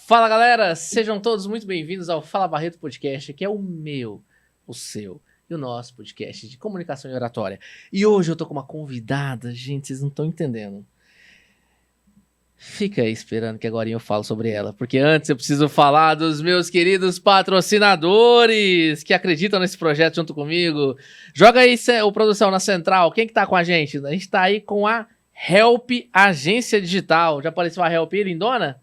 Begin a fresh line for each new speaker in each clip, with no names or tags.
Fala galera, sejam todos muito bem-vindos ao Fala Barreto Podcast, que é o meu, o seu e o nosso podcast de comunicação e oratória. E hoje eu tô com uma convidada, gente, vocês não estão entendendo. Fica aí esperando que agora eu falo sobre ela, porque antes eu preciso falar dos meus queridos patrocinadores que acreditam nesse projeto junto comigo. Joga aí o produção na central, quem que tá com a gente? A gente tá aí com a Help Agência Digital. Já apareceu a Help aí, lindona?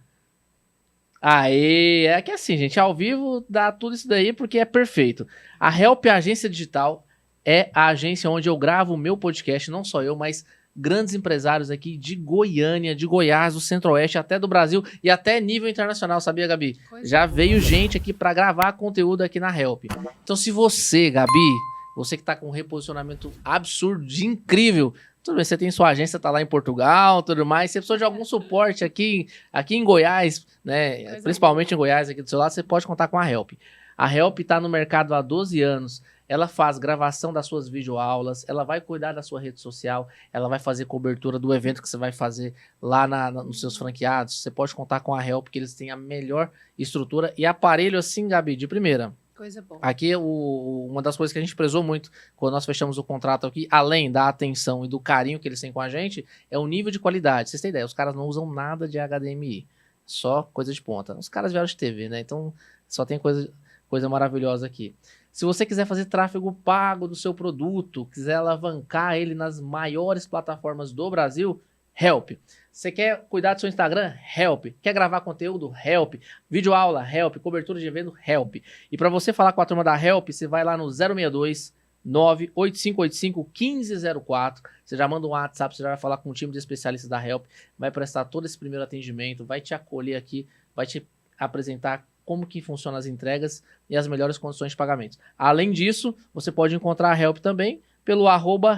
Aê, é que assim, gente, ao vivo dá tudo isso daí porque é perfeito. A Help Agência Digital é a agência onde eu gravo o meu podcast, não só eu, mas grandes empresários aqui de Goiânia, de Goiás, do Centro-Oeste, até do Brasil e até nível internacional, sabia, Gabi? Já veio gente aqui para gravar conteúdo aqui na Help. Então, se você, Gabi, você que tá com um reposicionamento absurdo, incrível, tudo bem, você tem sua agência, tá lá em Portugal, tudo mais, você precisa de algum suporte aqui em Goiás, né, principalmente em Goiás, aqui do seu lado, você pode contar com a Help. A Help tá no mercado há 12 anos, ela faz gravação das suas videoaulas, ela vai cuidar da sua rede social, ela vai fazer cobertura do evento que você vai fazer lá nos seus franqueados, você pode contar com a Help, porque eles têm a melhor estrutura e aparelho assim, Gabi, de primeira.
Coisa boa.
Aqui, uma das coisas que a gente prezou muito quando nós fechamos o contrato aqui, além da atenção e do carinho que eles têm com a gente, é o nível de qualidade. Vocês têm ideia, os caras não usam nada de HDMI, só coisa de ponta. Os caras vieram de TV, né? Então, só tem coisa maravilhosa aqui. Se você quiser fazer tráfego pago do seu produto, quiser alavancar ele nas maiores plataformas do Brasil, Help. Você quer cuidar do seu Instagram? Help. Quer gravar conteúdo? Help. Videoaula? Help. Cobertura de evento? Help. E para você falar com a turma da Help, você vai lá no 062 98585 1504. Você já manda um WhatsApp, você já vai falar com um time de especialistas da Help, vai prestar todo esse primeiro atendimento, vai te acolher aqui, vai te apresentar como que funcionam as entregas e as melhores condições de pagamento. Além disso, você pode encontrar a Help também pelo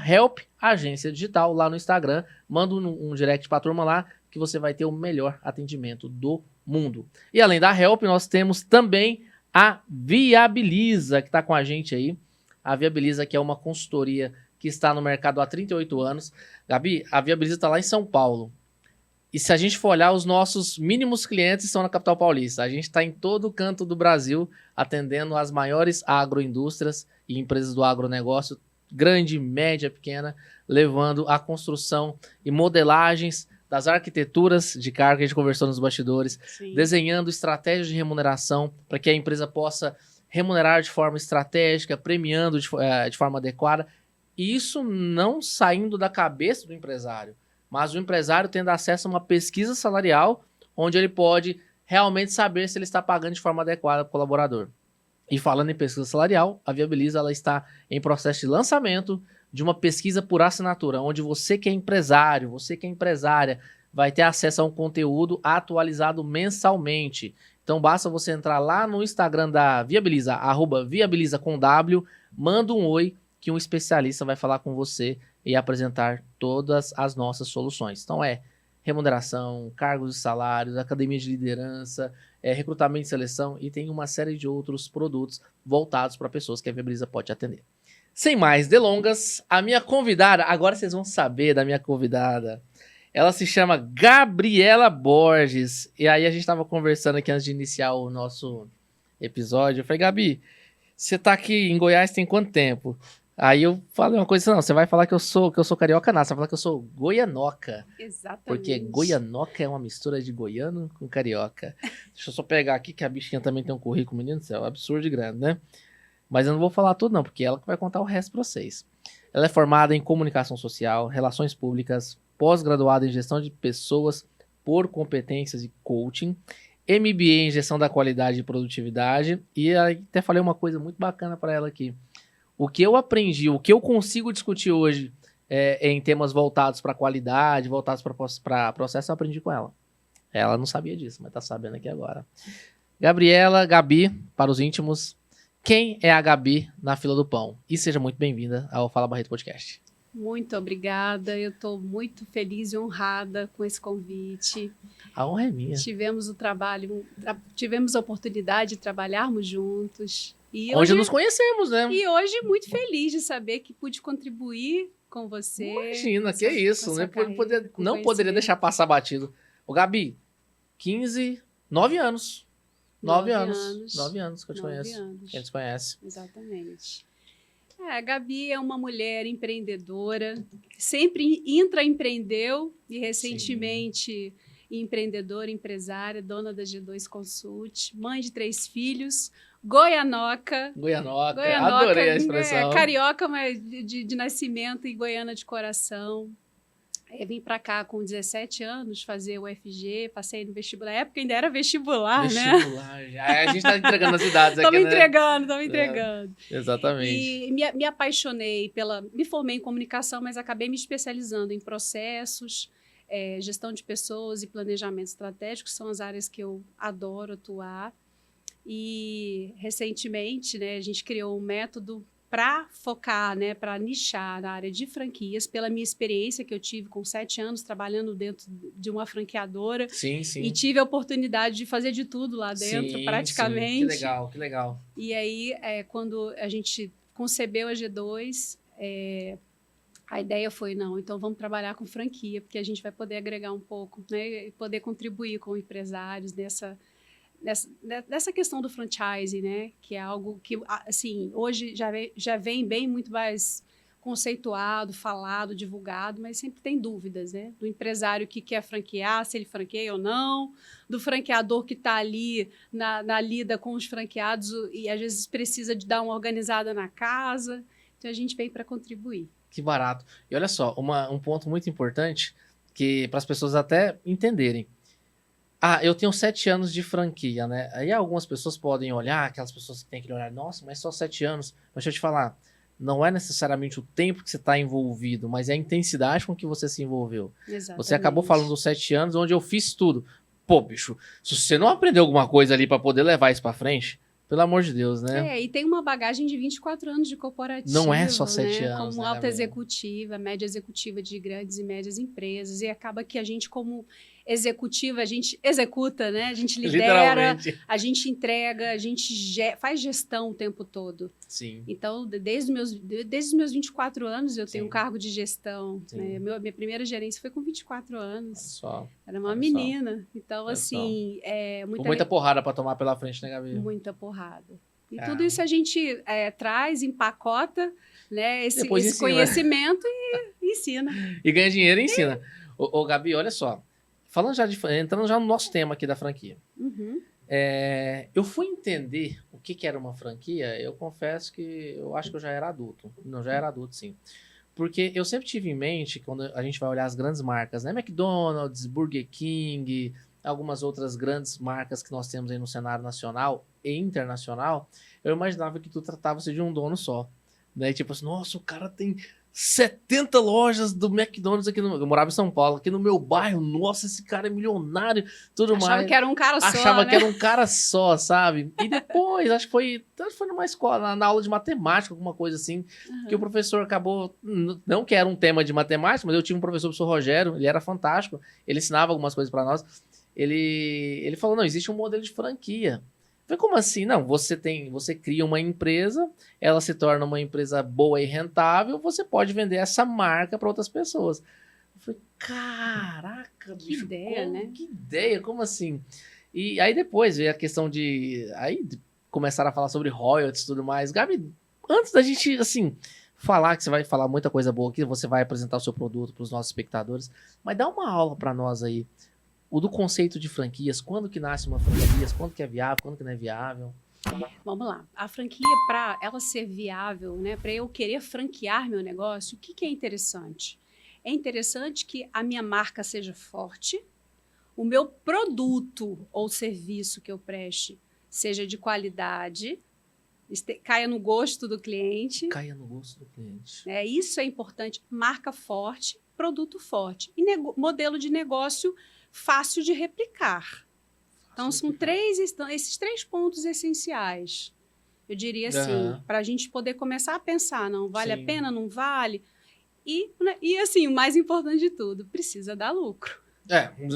@Help Agência Digital lá no Instagram. Manda um direct pra turma lá que você vai ter o melhor atendimento do mundo. E além da Help, nós temos também a Viabiliza, que está com a gente aí. A Viabiliza, que é uma consultoria que está no mercado há 38 anos. Gabi, a Viabiliza está lá em São Paulo. E se a gente for olhar, os nossos mínimos clientes estão na capital paulista. A gente está em todo canto do Brasil, atendendo as maiores agroindústrias e empresas do agronegócio, grande, média, pequena, levando a construção e modelagens das arquiteturas de carga que a gente conversou nos bastidores, sim, desenhando estratégias de remuneração para que a empresa possa remunerar de forma estratégica, premiando de forma adequada. E isso não saindo da cabeça do empresário, mas o empresário tendo acesso a uma pesquisa salarial onde ele pode realmente saber se ele está pagando de forma adequada para o colaborador. E falando em pesquisa salarial, a Viabiliza ela está em processo de lançamento de uma pesquisa por assinatura, onde você que é empresário, você que é empresária, vai ter acesso a um conteúdo atualizado mensalmente. Então basta você entrar lá no Instagram da Viabiliza, @Viabiliza com W, manda um oi que um especialista vai falar com você e apresentar todas as nossas soluções. Então remuneração, cargos e salários, academia de liderança, recrutamento e seleção e tem uma série de outros produtos voltados para pessoas que a Viabiliza pode atender. Sem mais delongas, a minha convidada, agora vocês vão saber da minha convidada, ela se chama Gabriela Borges. E aí a gente estava conversando aqui antes de iniciar o nosso episódio, eu falei, Gabi, você tá aqui em Goiás tem quanto tempo? Aí eu falei uma coisa, não, você vai falar que eu sou carioca, não, você vai falar que eu sou goianoca.
Exatamente.
Porque goianoca é uma mistura de goiano com carioca. Deixa eu só pegar aqui, que a bichinha também tem um currículo, menino do céu, absurdo de grande, né? Mas eu não vou falar tudo não, porque ela que vai contar o resto pra vocês. Ela é formada em comunicação social, relações públicas, pós-graduada em gestão de pessoas por competências e coaching, MBA em gestão da qualidade e produtividade, e aí até falei uma coisa muito bacana pra ela aqui. O que eu aprendi, o que eu consigo discutir hoje em temas voltados para qualidade, voltados para processo, eu aprendi com ela. Ela não sabia disso, mas tá sabendo aqui agora. Gabriela, Gabi, para os íntimos, quem é a Gabi na fila do pão? E seja muito bem-vinda ao Fala Barreto Podcast.
Muito obrigada, eu estou muito feliz e honrada com esse convite.
A honra é minha.
Tivemos a oportunidade de trabalharmos juntos.
E hoje nos conhecemos, né?
E hoje muito feliz de saber que pude contribuir com você.
Imagina, que é isso, né? Não poderia deixar passar batido. Ô, Gabi, 9 anos. 9
9
anos.
anos.
9 anos que eu te
9
conheço.
anos.
Quem te conhece.
Exatamente. A Gabi é uma mulher empreendedora, sempre intraempreendeu e recentemente empreendedora, empresária, dona da G2 Consult, mãe de 3 filhos, goianoca.
Goianoca. Adorei a expressão.
Carioca, mas de nascimento e goiana de coração. Eu vim para cá com 17 anos fazer o UFG, passei no vestibular. Na época ainda era vestibular, né?
Vestibular, já. A gente está entregando as idades aqui,
Estamos
né?
estamos entregando.
Exatamente.
E me apaixonei me formei em comunicação, mas acabei me especializando em processos, gestão de pessoas e planejamento estratégico, que são as áreas que eu adoro atuar. E recentemente, né, a gente criou um método para focar, né, para nichar na área de franquias, pela minha experiência que eu tive com 7 anos trabalhando dentro de uma franqueadora.
Sim, sim.
E tive a oportunidade de fazer de tudo lá dentro,
Sim,
praticamente.
sim. Que legal, que legal.
E aí, quando a gente concebeu a G2, a ideia foi, não, então vamos trabalhar com franquia, porque a gente vai poder agregar um pouco, né, e poder contribuir com empresários nessa questão do franchise, né? Que é algo que, assim, hoje já vem bem muito mais conceituado, falado, divulgado, mas sempre tem dúvidas, né? Do empresário que quer franquear, se ele franqueia ou não, do franqueador que está ali na lida com os franqueados e às vezes precisa de dar uma organizada na casa. Então a gente vem para contribuir.
Que barato. E olha só, um ponto muito importante que para as pessoas até entenderem. Eu tenho 7 anos de franquia, né? Aí algumas pessoas podem olhar, aquelas pessoas que têm aquele olhar, nossa, mas só 7 anos. Mas deixa eu te falar, não é necessariamente o tempo que você está envolvido, mas é a intensidade com que você se envolveu.
Exatamente.
Você acabou falando dos 7 anos, onde eu fiz tudo. Pô, bicho, se você não aprendeu alguma coisa ali para poder levar isso para frente, pelo amor de Deus, né?
E tem uma bagagem de 24 anos de corporativo.
Não é só 7
né?
anos,
Como
né,
alta executiva, média executiva de grandes e médias empresas. E acaba que a gente, como executiva, a gente executa, né? A gente lidera, a gente entrega, a gente faz gestão o tempo todo.
Sim.
Então, desde os meus 24 anos, eu tenho um cargo de gestão. Né? Minha primeira gerência foi com 24 anos.
Só.
Era uma menina. Então, assim...
muita porrada para tomar pela frente, né, Gabi?
Muita porrada. E tudo isso a gente traz, empacota, né, esse conhecimento e ensina.
E ganha dinheiro e ensina. Ô, Gabi, olha só. Entrando já no nosso tema aqui da franquia.
Uhum.
Eu fui entender o que era uma franquia, eu confesso que eu acho que eu já era adulto. Não, já era adulto, sim. Porque eu sempre tive em mente, quando a gente vai olhar as grandes marcas, né? McDonald's, Burger King, algumas outras grandes marcas que nós temos aí no cenário nacional e internacional, eu imaginava que tu tratava-se de um dono só. Né? Tipo assim, nossa, o cara tem 70 lojas do McDonald's aqui eu morava em São Paulo, aqui no meu bairro, nossa, esse cara é milionário, tudo mais.
Achava que era um cara só,
Achava que era um cara só, sabe? E depois, acho que foi numa escola, na aula de matemática, alguma coisa assim, que o professor acabou, não que era um tema de matemática, mas eu tive um professor, o professor Rogério, ele era fantástico, ele ensinava algumas coisas para nós, ele falou, não, existe um modelo de franquia. Falei, como assim? Não, você cria uma empresa, ela se torna uma empresa boa e rentável, você pode vender essa marca para outras pessoas. Eu falei, caraca,
que
bicho,
ideia, né?
Que ideia, como assim? E aí depois veio a questão aí começaram a falar sobre royalties e tudo mais. Gabi, antes da gente, assim, falar que você vai falar muita coisa boa aqui, você vai apresentar o seu produto para os nossos espectadores, mas dá uma aula para nós aí. O do conceito de franquias, quando que nasce uma franquia, quando que é viável, quando que não é viável?
Vamos lá. A franquia, para ela ser viável, né, para eu querer franquear meu negócio, o que é interessante? É interessante que a minha marca seja forte, o meu produto ou serviço que eu preste seja de qualidade, caia no gosto do cliente.
Caia no gosto do cliente.
Isso é importante. Marca forte, produto forte. E modelo de negócio fácil de replicar. Então, são esses 3 pontos essenciais. Eu diria assim, para a gente poder começar a pensar, não vale a pena, não vale. E assim, o mais importante de tudo, precisa dar lucro.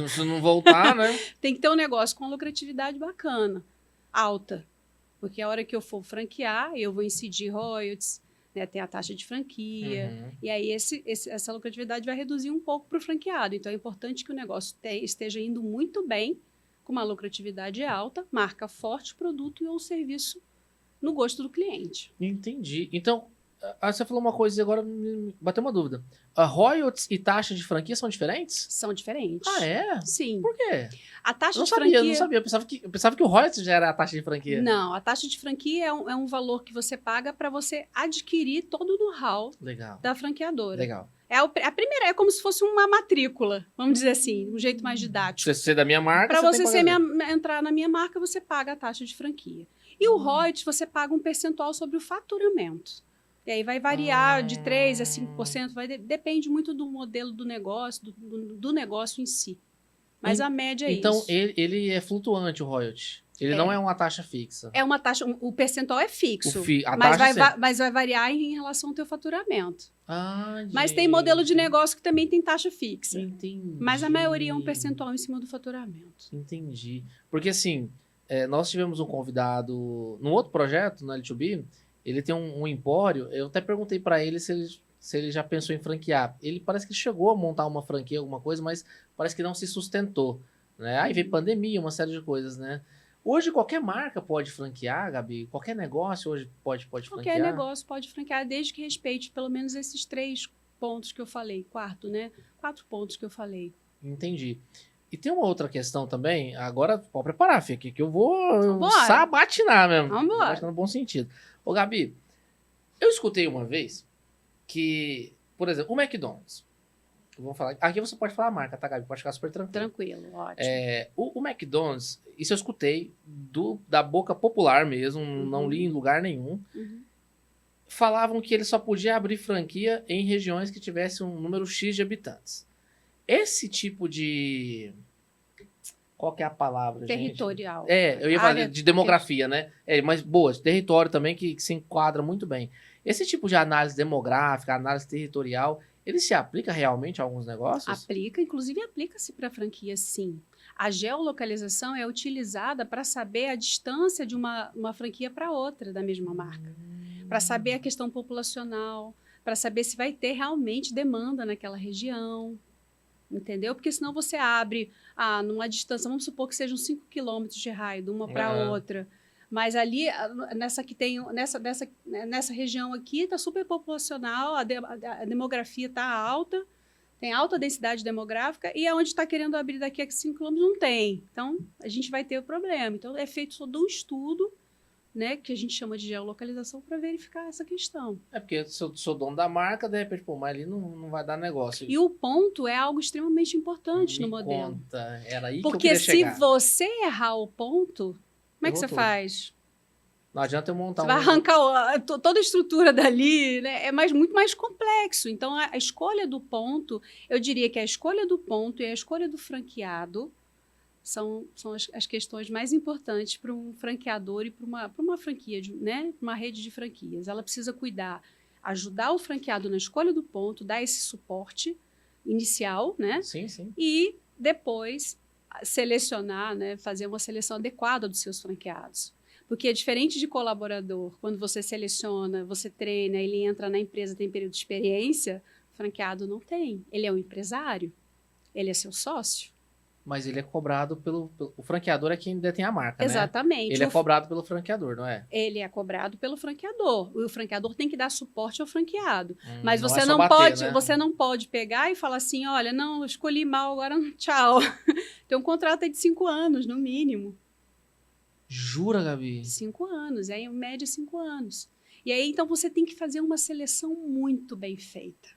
Se não voltar, né?
Tem que ter um negócio com lucratividade bacana, alta. Porque a hora que eu for franquear, eu vou incidir royalties, né, tem a taxa de franquia, e aí essa lucratividade vai reduzir um pouco para o franqueado. Então, é importante que o negócio esteja indo muito bem, com uma lucratividade alta, marca forte, produto e ou serviço no gosto do cliente.
Entendi. Então, você falou uma coisa e agora me bateu uma dúvida. A royalties e taxa de franquia são diferentes?
São diferentes.
Ah, é?
Sim.
Por quê?
A taxa
Eu
de
eu não
franquia...
sabia. Eu pensava que o royalties já era a taxa de franquia.
Não, a taxa de franquia é um valor que você paga para você adquirir todo o know-how
Legal.
da franqueadora.
Legal.
A primeira é como se fosse uma matrícula, vamos dizer assim, um jeito mais didático.
Se você é da minha marca,
Para você
tem que pagar.
entrar na minha marca, você paga a taxa de franquia. E o royalties, você paga um percentual sobre o faturamento. E aí vai variar de 3% a 5%, depende muito do modelo do negócio, do negócio em si. Mas a média é
então,
isso.
Então, ele é flutuante, o royalty. Ele não é uma taxa fixa.
É uma taxa, o percentual é fixo, mas vai variar em relação ao teu faturamento. Mas tem modelo de negócio que também tem taxa fixa.
Entendi.
Mas a maioria é um percentual em cima do faturamento.
Entendi. Porque assim, nós tivemos um convidado num outro projeto, no L2B, ele tem um empório, eu até perguntei para ele se ele já pensou em franquear. Ele parece que chegou a montar uma franquia, alguma coisa, mas parece que não se sustentou, né? Aí veio pandemia, uma série de coisas, né? Hoje qualquer marca pode franquear, Gabi? Qualquer negócio hoje pode franquear?
Qualquer negócio pode franquear, desde que respeite pelo menos esses 3 pontos que eu falei. 4 pontos que eu falei.
Entendi. E tem uma outra questão também, agora pode preparar, Fê, que eu vou
Vambora.
sabatinar mesmo.
Vambora.
Sabatinar no bom sentido. Ô, Gabi, eu escutei uma vez que, por exemplo, o McDonald's. Vamos falar. Aqui você pode falar a marca, tá, Gabi? Pode ficar super tranquilo.
Tranquilo, ótimo.
O McDonald's, isso eu escutei da boca popular mesmo, não li em lugar nenhum. Falavam que ele só podia abrir franquia em regiões que tivessem um número X de habitantes. Esse tipo de... Qual que é a palavra,
territorial.
Gente? Eu ia falar de demografia, né? Mas boa, território também que se enquadra muito bem. Esse tipo de análise demográfica, análise territorial, ele se aplica realmente a alguns negócios?
Aplica, inclusive aplica-se para franquia, sim. A geolocalização é utilizada para saber a distância de uma franquia para outra da mesma marca. Para saber a questão populacional, para saber se vai ter realmente demanda naquela região. Entendeu? Porque senão você abre numa distância, vamos supor que sejam 5 quilômetros de raio de uma para outra. Mas ali, nessa região aqui, está superpopulacional, a demografia está alta, tem alta densidade demográfica, e aonde está querendo abrir daqui a 5 quilômetros não tem. Então, a gente vai ter o problema. Então, é feito todo um estudo, né, que a gente chama de geolocalização, para verificar essa questão.
Porque se eu sou dono da marca, de repente, mas ali não vai dar negócio.
E o ponto é algo extremamente importante no modelo.
Conta. Era aí
porque
que eu queria chegar.
Se você errar o ponto, como é que você faz?
Não adianta eu montar
Você vai arrancar toda a estrutura dali, né? Muito mais complexo. Então, a escolha do ponto, eu diria que a escolha do ponto e a escolha do franqueado são as questões mais importantes para um franqueador e para uma franquia, né? Uma rede de franquias. Ela precisa cuidar, ajudar o franqueado na escolha do ponto, dar esse suporte inicial, né?
Sim, sim.
E depois selecionar, né? Fazer uma seleção adequada dos seus franqueados. Porque é diferente de colaborador, quando você seleciona, você treina, ele entra na empresa, tem período de experiência, o franqueado não tem. Ele é um empresário, ele é seu sócio.
Mas ele é cobrado o franqueador é quem detém a marca,
Exatamente.
Né? Ele é cobrado pelo franqueador, não é?
Ele é cobrado pelo franqueador. O franqueador tem que dar suporte ao franqueado. Mas
não
você você não pode pegar e falar assim, olha, não, eu escolhi mal, agora tchau. Tem um contrato aí de 5 anos, no mínimo.
Jura, Gabi?
5 anos, em média 5 anos. E aí, então, você tem que fazer uma seleção muito bem feita.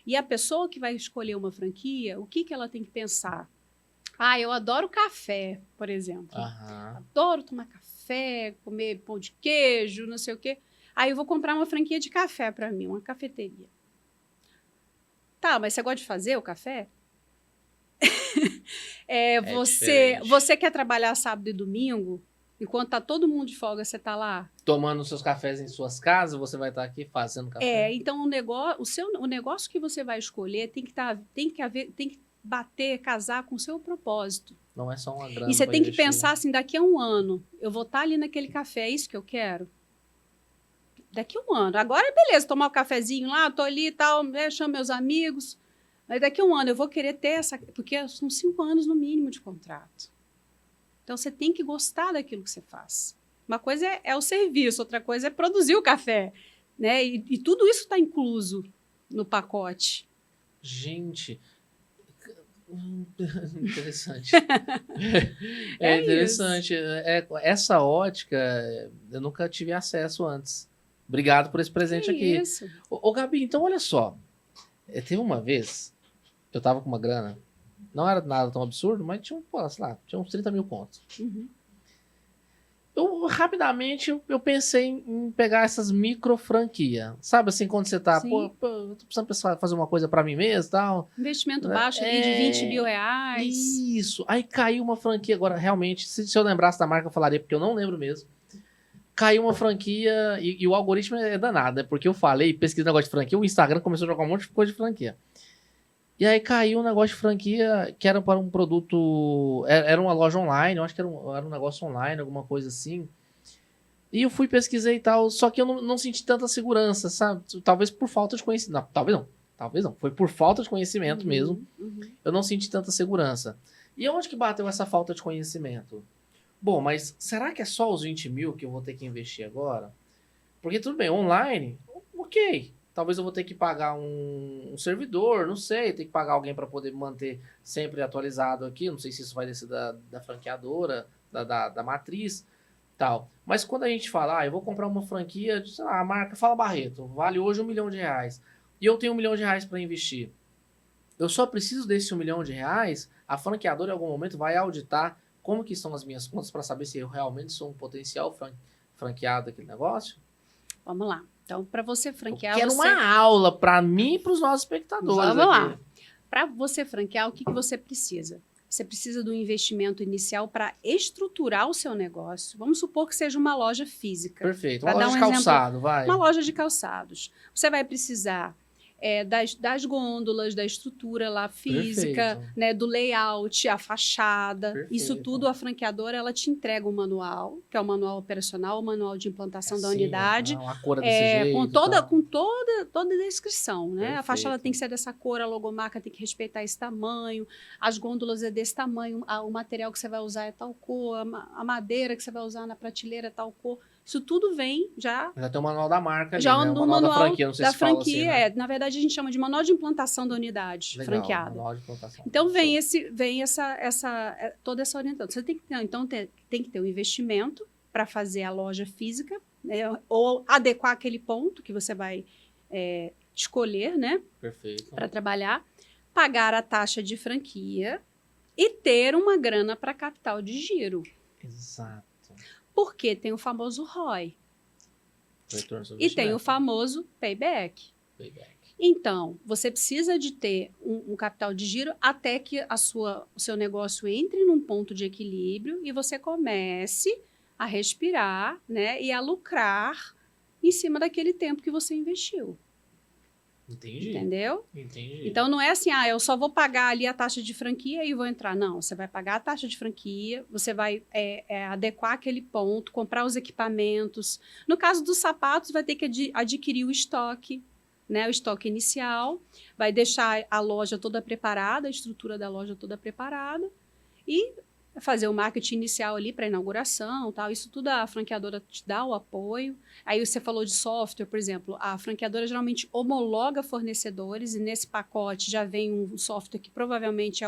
E a pessoa que vai escolher uma franquia, o que ela tem que pensar? Eu adoro café, por exemplo. Adoro tomar café, comer pão de queijo, não sei o quê. Aí eu vou comprar uma franquia de café para mim, uma cafeteria. Tá, mas você gosta de fazer o café? Você quer trabalhar sábado e domingo? Enquanto tá todo mundo de folga, você tá lá?
Tomando seus cafés em suas casas, você vai estar aqui fazendo café?
Então o negócio que você vai escolher tem que bater, casar com o seu propósito.
Não é só uma grana.
E você tem que pensar assim, daqui a 1 ano, eu vou estar ali naquele café, é isso que eu quero? Daqui a 1 ano. Agora, beleza, tomar um cafezinho lá, tô ali e tal, chamo meus amigos. Mas daqui a 1 ano eu vou querer ter porque são 5 anos no mínimo de contrato. Então, você tem que gostar daquilo que você faz. Uma coisa é o serviço, outra coisa é produzir o café, né? E tudo isso está incluso no pacote.
Gente, interessante.
É
interessante. Essa ótica, eu nunca tive acesso antes. Obrigado por esse presente aqui.
Isso.
Ô, Gabi, então olha só. Teve uma vez, eu tava com uma grana, não era nada tão absurdo, mas tinha, pô, sei lá, tinha uns 30 mil contos.
Uhum.
Rapidamente, eu pensei em pegar essas micro franquias. Sabe assim, quando você tá,
Sim.
pô, eu tô precisando fazer uma coisa pra mim mesmo e tal.
Investimento baixo ali de 20 mil reais.
Isso. Aí caiu uma franquia. Agora, realmente, se eu lembrasse da marca, eu falaria, porque eu não lembro mesmo. Caiu uma franquia e o algoritmo é danado, né? Porque eu falei, pesquisei negócio de franquia, o Instagram começou a jogar um monte de coisa de franquia. E aí caiu um negócio de franquia que era para um produto... Era uma loja online, eu acho que era um negócio online, alguma coisa assim. E eu fui pesquisar e tal, só que eu não senti tanta segurança, sabe? Talvez por falta de conhecimento. Não, talvez não. Foi por falta de conhecimento mesmo.
Uhum.
Eu não senti tanta segurança. E onde que bateu essa falta de conhecimento? Bom, mas será que é só os 20 mil que eu vou ter que investir agora? Porque tudo bem, online, ok. Talvez eu vou ter que pagar um servidor, não sei, ter que pagar alguém para poder manter sempre atualizado aqui. Não sei se isso vai descer da franqueadora, da matriz, tal. Mas quando a gente fala, eu vou comprar uma franquia, de, sei lá, a marca Fala Barreto, vale hoje R$1 milhão, e eu tenho R$1 milhão para investir. Eu só preciso desse R$1 milhão, a franqueadora em algum momento vai auditar como que estão as minhas contas para saber se eu realmente sou um potencial franqueado daquele negócio.
Vamos lá. Então, para você franquear...
Eu quero uma aula para mim e para os nossos espectadores.
Vamos lá. Para você franquear, o que você precisa? Você precisa do investimento inicial para estruturar o seu negócio. Vamos supor que seja uma loja física.
Perfeito. Uma loja de calçado, vai.
Uma loja de calçados. Você vai precisar das gôndolas, da estrutura lá física, né, do layout, a fachada. Perfeito. Isso tudo, a franqueadora, ela te entrega um manual, que é o manual operacional, o manual de implantação da unidade.
A cor desse jeito.
Com toda a descrição, né? Perfeito. A fachada tem que ser dessa cor, a logomarca tem que respeitar esse tamanho, as gôndolas é desse tamanho, o material que você vai usar é tal cor, a madeira que você vai usar na prateleira é tal cor. Isso tudo vem já...
Já tem o manual da marca ali,
já
né?
O manual da
franquia, não sei
da
se fala
franquia,
assim, né?
Na verdade, a gente chama de manual de implantação da unidade. Legal, franqueada.
Manual de implantação.
Então, toda essa orientação. Você tem que ter, então, tem que ter um investimento para fazer a loja física, né? Ou adequar aquele ponto que você vai escolher, né?
Perfeito.
Para trabalhar, pagar a taxa de franquia e ter uma grana para capital de giro.
Exato.
Porque tem o famoso ROI. E tem o famoso payback. Então, você precisa de ter um capital de giro até que o seu negócio entre num ponto de equilíbrio e você comece a respirar, né, e a lucrar em cima daquele tempo que você investiu.
Entendi.
Entendeu?
Entendi.
Então, não é assim, eu só vou pagar ali a taxa de franquia e vou entrar. Não, você vai pagar a taxa de franquia, você vai adequar aquele ponto, comprar os equipamentos. No caso dos sapatos, vai ter que adquirir o estoque, né? O estoque inicial, vai deixar a loja toda preparada, a estrutura da loja toda preparada e fazer o marketing inicial ali para inauguração, tal. Isso tudo a franqueadora te dá o apoio. Aí você falou de software, por exemplo, a franqueadora geralmente homologa fornecedores e nesse pacote já vem um software que provavelmente é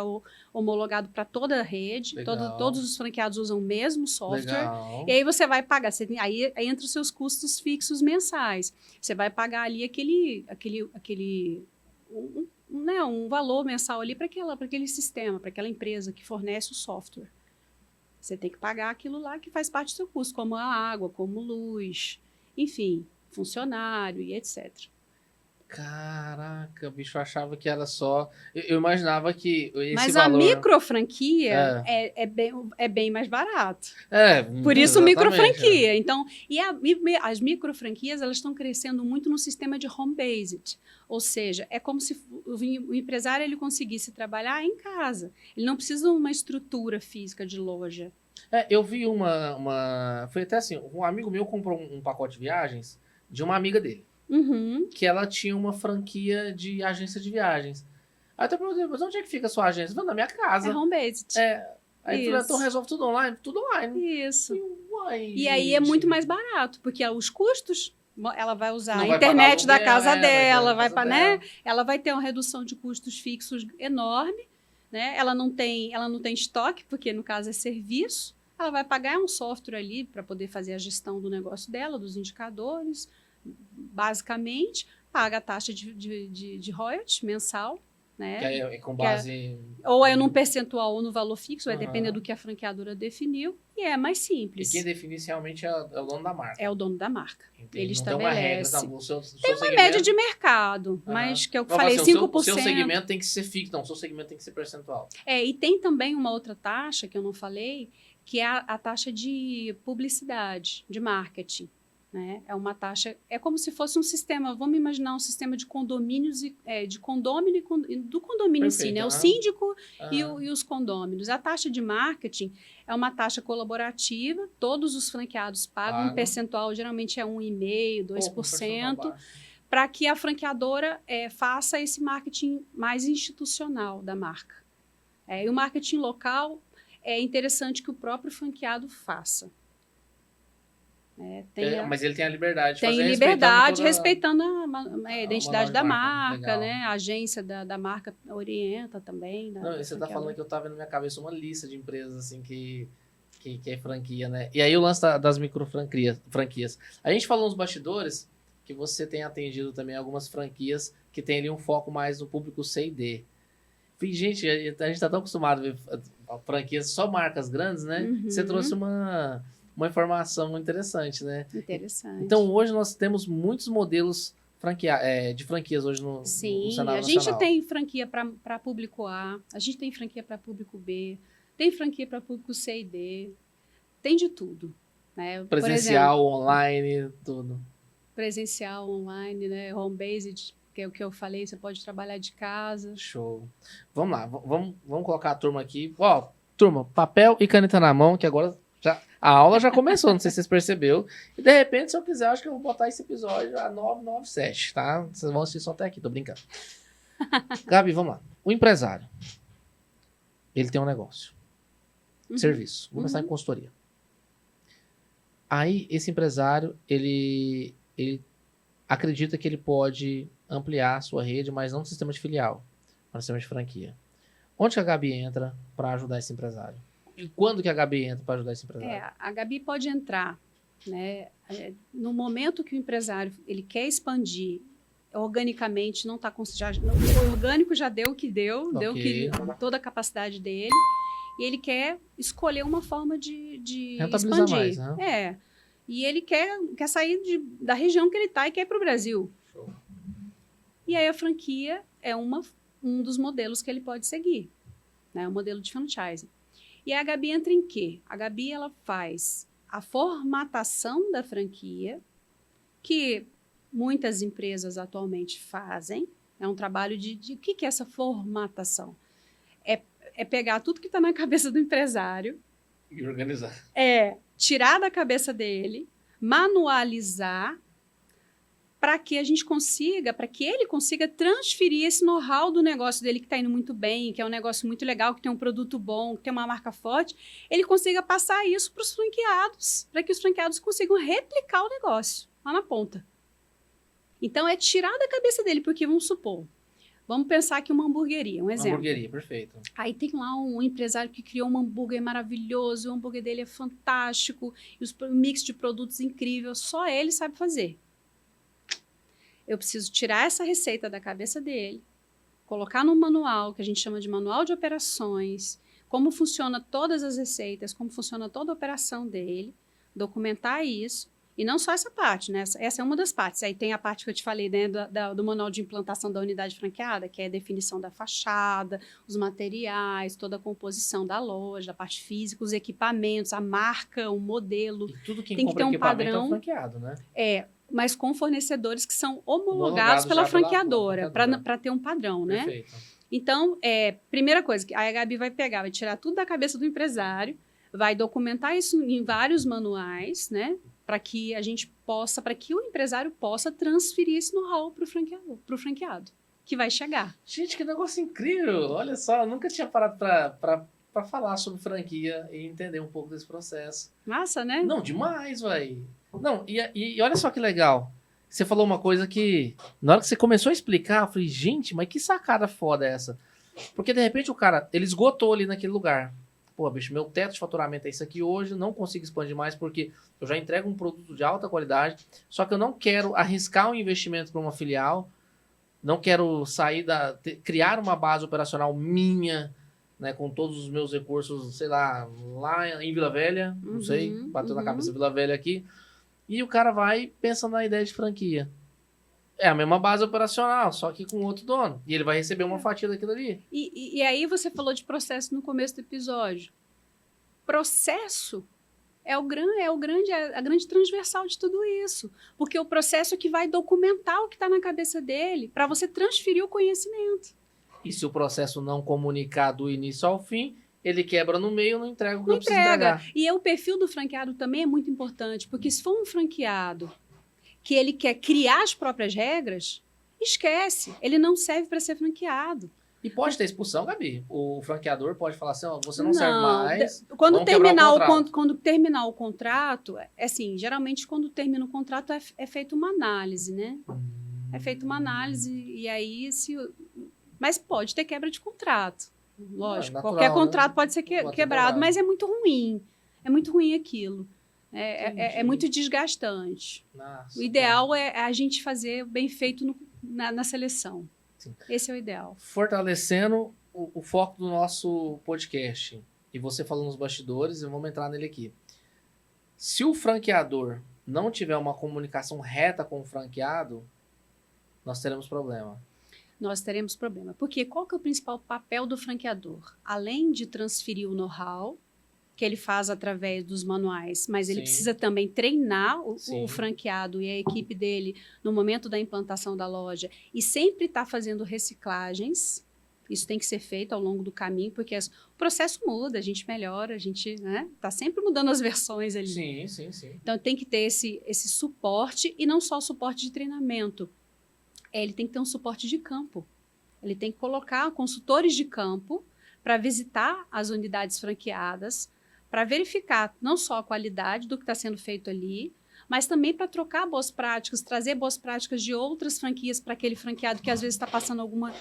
homologado para toda a rede. Todos os franqueados usam o mesmo software.
Legal.
E aí você vai pagar, aí entra os seus custos fixos mensais. Você vai pagar ali um valor mensal ali para aquele sistema, para aquela empresa que fornece o software. Você tem que pagar aquilo lá que faz parte do seu custo, como a água, como luz, enfim, funcionário e etc.
Caraca, bicho, eu achava que era só... Eu imaginava que esse
Mas
valor...
a micro franquia é bem mais barato. Por isso,
exatamente,
micro franquia. Então, as micro franquias, elas estão crescendo muito no sistema de home-based. Ou seja, é como se o empresário ele conseguisse trabalhar em casa. Ele não precisa de uma estrutura física de loja.
Eu vi foi até assim, um amigo meu comprou um pacote de viagens de uma amiga dele.
Uhum.
Que ela tinha uma franquia de agência de viagens. Aí eu perguntei, mas onde é que fica a sua agência? Na minha casa.
É home-based.
Aí então resolve tudo online? Tudo online.
Isso.
Uai,
e aí é muito mais barato, porque os custos, ela vai usar a
vai
internet da
aluguel,
casa dela,
né?
Ela vai ter uma redução de custos fixos enorme, né? Ela não tem estoque, porque no caso é serviço. Ela vai pagar um software ali para poder fazer a gestão do negócio dela, dos indicadores, basicamente, paga a taxa de royalties mensal, né?
Que é com base...
ou é num percentual ou no valor fixo, vai depender do que a franqueadora definiu, e é mais simples.
E quem define inicialmente é o dono da marca.
É o dono da marca.
Entendi.
Ele
não
estabelece.
Tem uma regra,
tem uma média de mercado, mas que eu falei, 5%.
O seu segmento tem que ser fixo, não, o seu segmento tem que ser percentual.
E tem também uma outra taxa que eu não falei, que é a taxa de publicidade, de marketing. Né? É uma taxa, é como se fosse um sistema, vamos imaginar um sistema de condomínios, do condomínio em si, né? O síndico e os condôminos. A taxa de marketing é uma taxa colaborativa, todos os franqueados pagam um percentual, geralmente é 1,5%, 2%, para que a franqueadora faça esse marketing mais institucional da marca. E o marketing local é interessante que o próprio franqueado faça.
Mas ele tem a liberdade de fazer,
respeitando a identidade da marca, né? A agência da marca orienta também.
Você está falando que eu estava vendo na minha cabeça uma lista de empresas assim que é franquia, né? E aí o lance das micro franquias. A gente falou nos bastidores que você tem atendido também algumas franquias que tem ali um foco mais no público C e D. Gente, a gente está tão acostumado a ver franquias, só marcas grandes, né?
Uhum.
Você trouxe uma informação muito interessante, né?
Interessante.
Então, hoje nós temos muitos modelos de franquias hoje no cenário nacional.
A gente tem franquia para público A, a gente tem franquia para público B, tem franquia para público C e D, tem de tudo. Né?
Presencial, exemplo, online, tudo.
Presencial, online, né? Home-based, que é o que eu falei, você pode trabalhar de casa.
Show. Vamos lá, vamos colocar a turma aqui. Turma, papel e caneta na mão, que agora... A aula já começou, não sei se vocês perceberam. E de repente, se eu quiser, acho que eu vou botar esse episódio a 997, tá? Vocês vão assistir só até aqui, tô brincando. Gabi, vamos lá. O empresário, ele tem um negócio. Serviço. Vamos começar em consultoria. Aí, esse empresário, ele acredita que ele pode ampliar a sua rede, mas não no sistema de filial, mas no sistema de franquia. Onde que a Gabi entra para ajudar esse empresário? E quando que a Gabi entra para ajudar esse empresário?
A Gabi pode entrar, né? No momento que o empresário ele quer expandir organicamente, não está conseguindo. O orgânico já deu o que deu, toda a capacidade dele, e ele quer escolher uma forma de expandir.
Mais, né?
E ele quer sair da região que ele está e quer ir para o Brasil.
Show.
E aí a franquia é um dos modelos que ele pode seguir, né? O modelo de franchising. E a Gabi entra em quê? A Gabi ela faz a formatação da franquia, que muitas empresas atualmente fazem. É um trabalho de o que é essa formatação? É pegar tudo que está na cabeça do empresário.
E organizar.
Tirar da cabeça dele, manualizar, para que ele consiga transferir esse know-how do negócio dele que está indo muito bem, que é um negócio muito legal, que tem um produto bom, que tem uma marca forte, ele consiga passar isso para os franqueados, para que os franqueados consigam replicar o negócio lá na ponta. Então, é tirar da cabeça dele, porque vamos pensar aqui uma hamburgueria, um exemplo.
Uma hamburgueria, perfeito.
Aí tem lá um empresário que criou um hambúrguer maravilhoso, o hambúrguer dele é fantástico, e o mix de produtos incrível, só ele sabe fazer. Eu preciso tirar essa receita da cabeça dele, colocar no manual, que a gente chama de manual de operações, como funciona todas as receitas, como funciona toda a operação dele, documentar isso, e não só essa parte, né? Essa é uma das partes. Aí tem a parte que eu te falei, né, do manual de implantação da unidade franqueada, que é a definição da fachada, os materiais, toda a composição da loja, a parte física, os equipamentos, a marca, o modelo.
E tudo que
tem que ter um padrão.
É um franqueado, né?
Mas com fornecedores que são homologados pela franqueadora, para ter um padrão, né?
Perfeito.
Então, primeira coisa, a Gabi vai tirar tudo da cabeça do empresário, vai documentar isso em vários manuais, né? Para que o empresário possa transferir esse know-how para o franqueado, que vai chegar.
Gente, que negócio incrível! Olha só, eu nunca tinha parado para para falar sobre franquia e entender um pouco desse processo.
Massa, né?
Não, demais, velho. Não, e olha só que legal. Você falou uma coisa que, na hora que você começou a explicar, eu falei, gente, mas que sacada foda é essa? Porque, de repente, o cara, ele esgotou ali naquele lugar. Pô, bicho, meu teto de faturamento é isso aqui hoje, não consigo expandir mais porque eu já entrego um produto de alta qualidade, só que eu não quero arriscar um investimento para uma filial, não quero criar uma base operacional minha, né, com todos os meus recursos, sei lá em Vila Velha, não sei, bateu na cabeça Vila Velha aqui, e o cara vai pensando na ideia de franquia. É a mesma base operacional, só que com outro dono. E ele vai receber uma fatia daquilo ali.
E aí você falou de processo no começo do episódio. Processo é a grande transversal de tudo isso. Porque o processo é que vai documentar o que está na cabeça dele para você transferir o conhecimento.
E se o processo não comunicar do início ao fim, ele quebra no meio, não entrega o que eu preciso entregar.
E o perfil do franqueado também é muito importante, porque se for um franqueado que ele quer criar as próprias regras, esquece. Ele não serve para ser franqueado.
E pode ter expulsão, Gabi? O franqueador pode falar assim, ó, você não serve mais.
Quando terminar o contrato, assim, geralmente quando termina o contrato é feita uma análise, né? É feita uma análise e aí mas pode ter quebra de contrato. Lógico, natural, qualquer contrato, né? Pode ser quebrado, mas é muito ruim. É muito ruim aquilo. É muito desgastante.
Nossa,
o ideal é a gente fazer bem feito na seleção. Sim. Esse é o ideal.
Fortalecendo o foco do nosso podcast. E você falou nos bastidores, e vamos entrar nele aqui. Se o franqueador não tiver uma comunicação reta com o franqueado, nós teremos problema.
Nós teremos problema. Porque qual que é o principal papel do franqueador? Além de transferir o know-how, que ele faz através dos manuais, mas ele precisa também treinar o franqueado e a equipe dele no momento da implantação da loja e sempre estar fazendo reciclagens. Isso tem que ser feito ao longo do caminho, porque o processo muda, a gente melhora, a gente está sempre mudando as versões ali.
Sim.
Então tem que ter esse suporte e não só o suporte de treinamento. Ele tem que ter um suporte de campo. Ele tem que colocar consultores de campo para visitar as unidades franqueadas, para verificar não só a qualidade do que está sendo feito ali, mas também para trocar boas práticas, trazer boas práticas de outras franquias para aquele franqueado que às vezes está passando alguma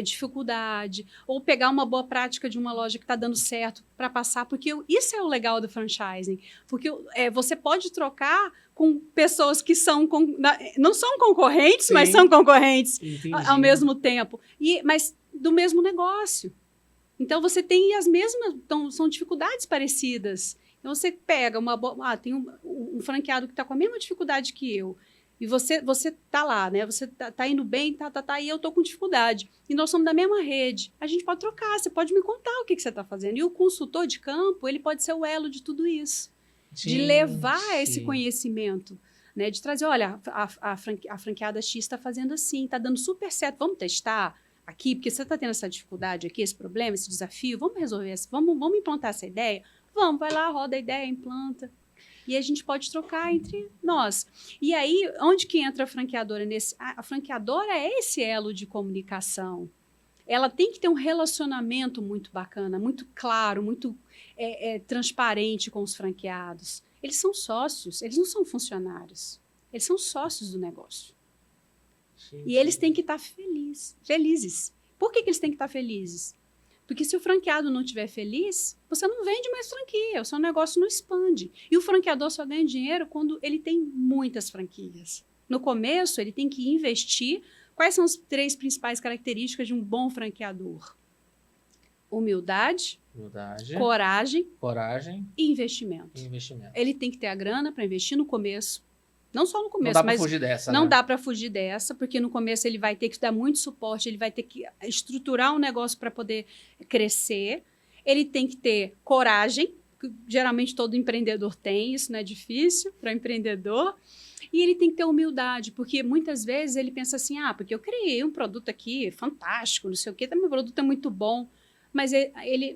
dificuldade, ou pegar uma boa prática de uma loja que está dando certo para passar, porque isso é o legal do franchising, porque você pode trocar com pessoas que não são concorrentes, mas são concorrentes ao mesmo tempo, mas do mesmo negócio. Então, você tem as mesmas, são dificuldades parecidas. Então, você pega tem um franqueado que está com a mesma dificuldade que eu, e você está lá, né? Você tá indo bem, e eu estou com dificuldade. E nós somos da mesma rede. A gente pode trocar, você pode me contar o que você está fazendo. E o consultor de campo, ele pode ser o elo de tudo isso. De levar esse conhecimento, né? De trazer, olha, a franqueada X está fazendo assim, está dando super certo, vamos testar aqui, porque você está tendo essa dificuldade aqui, esse problema, esse desafio, vamos resolver, vamos implantar essa ideia? Vamos, vai lá, roda a ideia, implanta. E a gente pode trocar entre nós. E aí, onde que entra a franqueadora? A franqueadora é esse elo de comunicação. Ela tem que ter um relacionamento muito bacana, muito claro, muito transparente com os franqueados. Eles são sócios, eles não são funcionários. Eles são sócios do negócio. E eles têm que estar felizes. Por que eles têm que estar felizes? Porque se o franqueado não estiver feliz, você não vende mais franquia, o seu negócio não expande. E o franqueador só ganha dinheiro quando ele tem muitas franquias. No começo, ele tem que investir. Quais são as 3 principais características de um bom franqueador? Humildade, coragem e investimento. Ele tem que ter a grana para investir no começo. Não só no começo,
não dá para fugir dessa,
não dá para fugir dessa, porque no começo ele vai ter que dar muito suporte, ele vai ter que estruturar um negócio para poder crescer. Ele tem que ter coragem, que geralmente todo empreendedor tem, isso não é difícil para o empreendedor. E ele tem que ter humildade, porque muitas vezes ele pensa assim, porque eu criei um produto aqui fantástico, não sei o quê, meu produto é muito bom, mas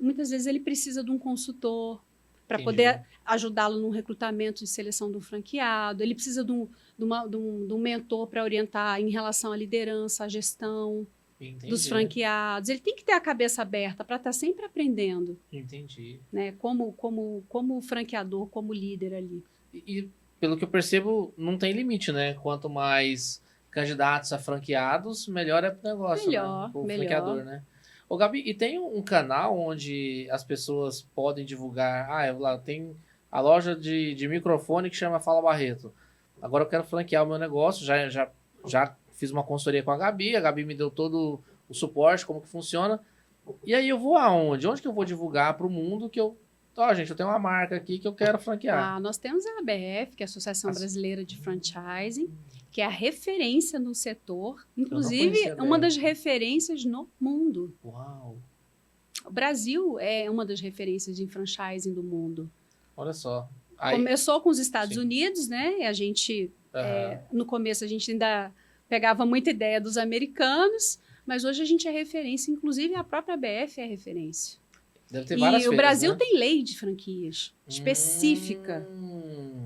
muitas vezes ele precisa de um consultor, para poder ajudá-lo no recrutamento e seleção de um franqueado. Ele precisa de um mentor para orientar em relação à liderança, à gestão.
Entendi.
dos franqueados. Ele tem que ter a cabeça aberta para estar sempre aprendendo,
Entendi.
né? Como franqueador, como líder ali.
E pelo que eu percebo, não tem limite, né? Quanto mais candidatos a franqueados, melhor é pro negócio,
Melhor,
né? Pro
melhor.
franqueador, né? Ô, Gabi, e tem um canal onde as pessoas podem divulgar. Lá tem a loja de microfone que chama Fala Barreto. Agora eu quero franquear o meu negócio. Já fiz uma consultoria com a Gabi me deu todo o suporte, como que funciona. E aí eu vou aonde? Onde que eu vou divulgar para o mundo que eu... Ó, gente, eu tenho uma marca aqui que eu quero franquear.
Nós temos a ABF, que é a Associação Brasileira de Franchising, que é a referência no setor, inclusive uma das referências no mundo.
Uau!
O Brasil é uma das referências em franchising do mundo.
Olha só.
Começou com os Estados Unidos, né? E a gente, no começo, a gente ainda pegava muita ideia dos americanos, mas hoje a gente é referência, inclusive a própria ABF é referência.
Deve ter várias
e o
feiras,
Brasil
né?
tem lei de franquias específica,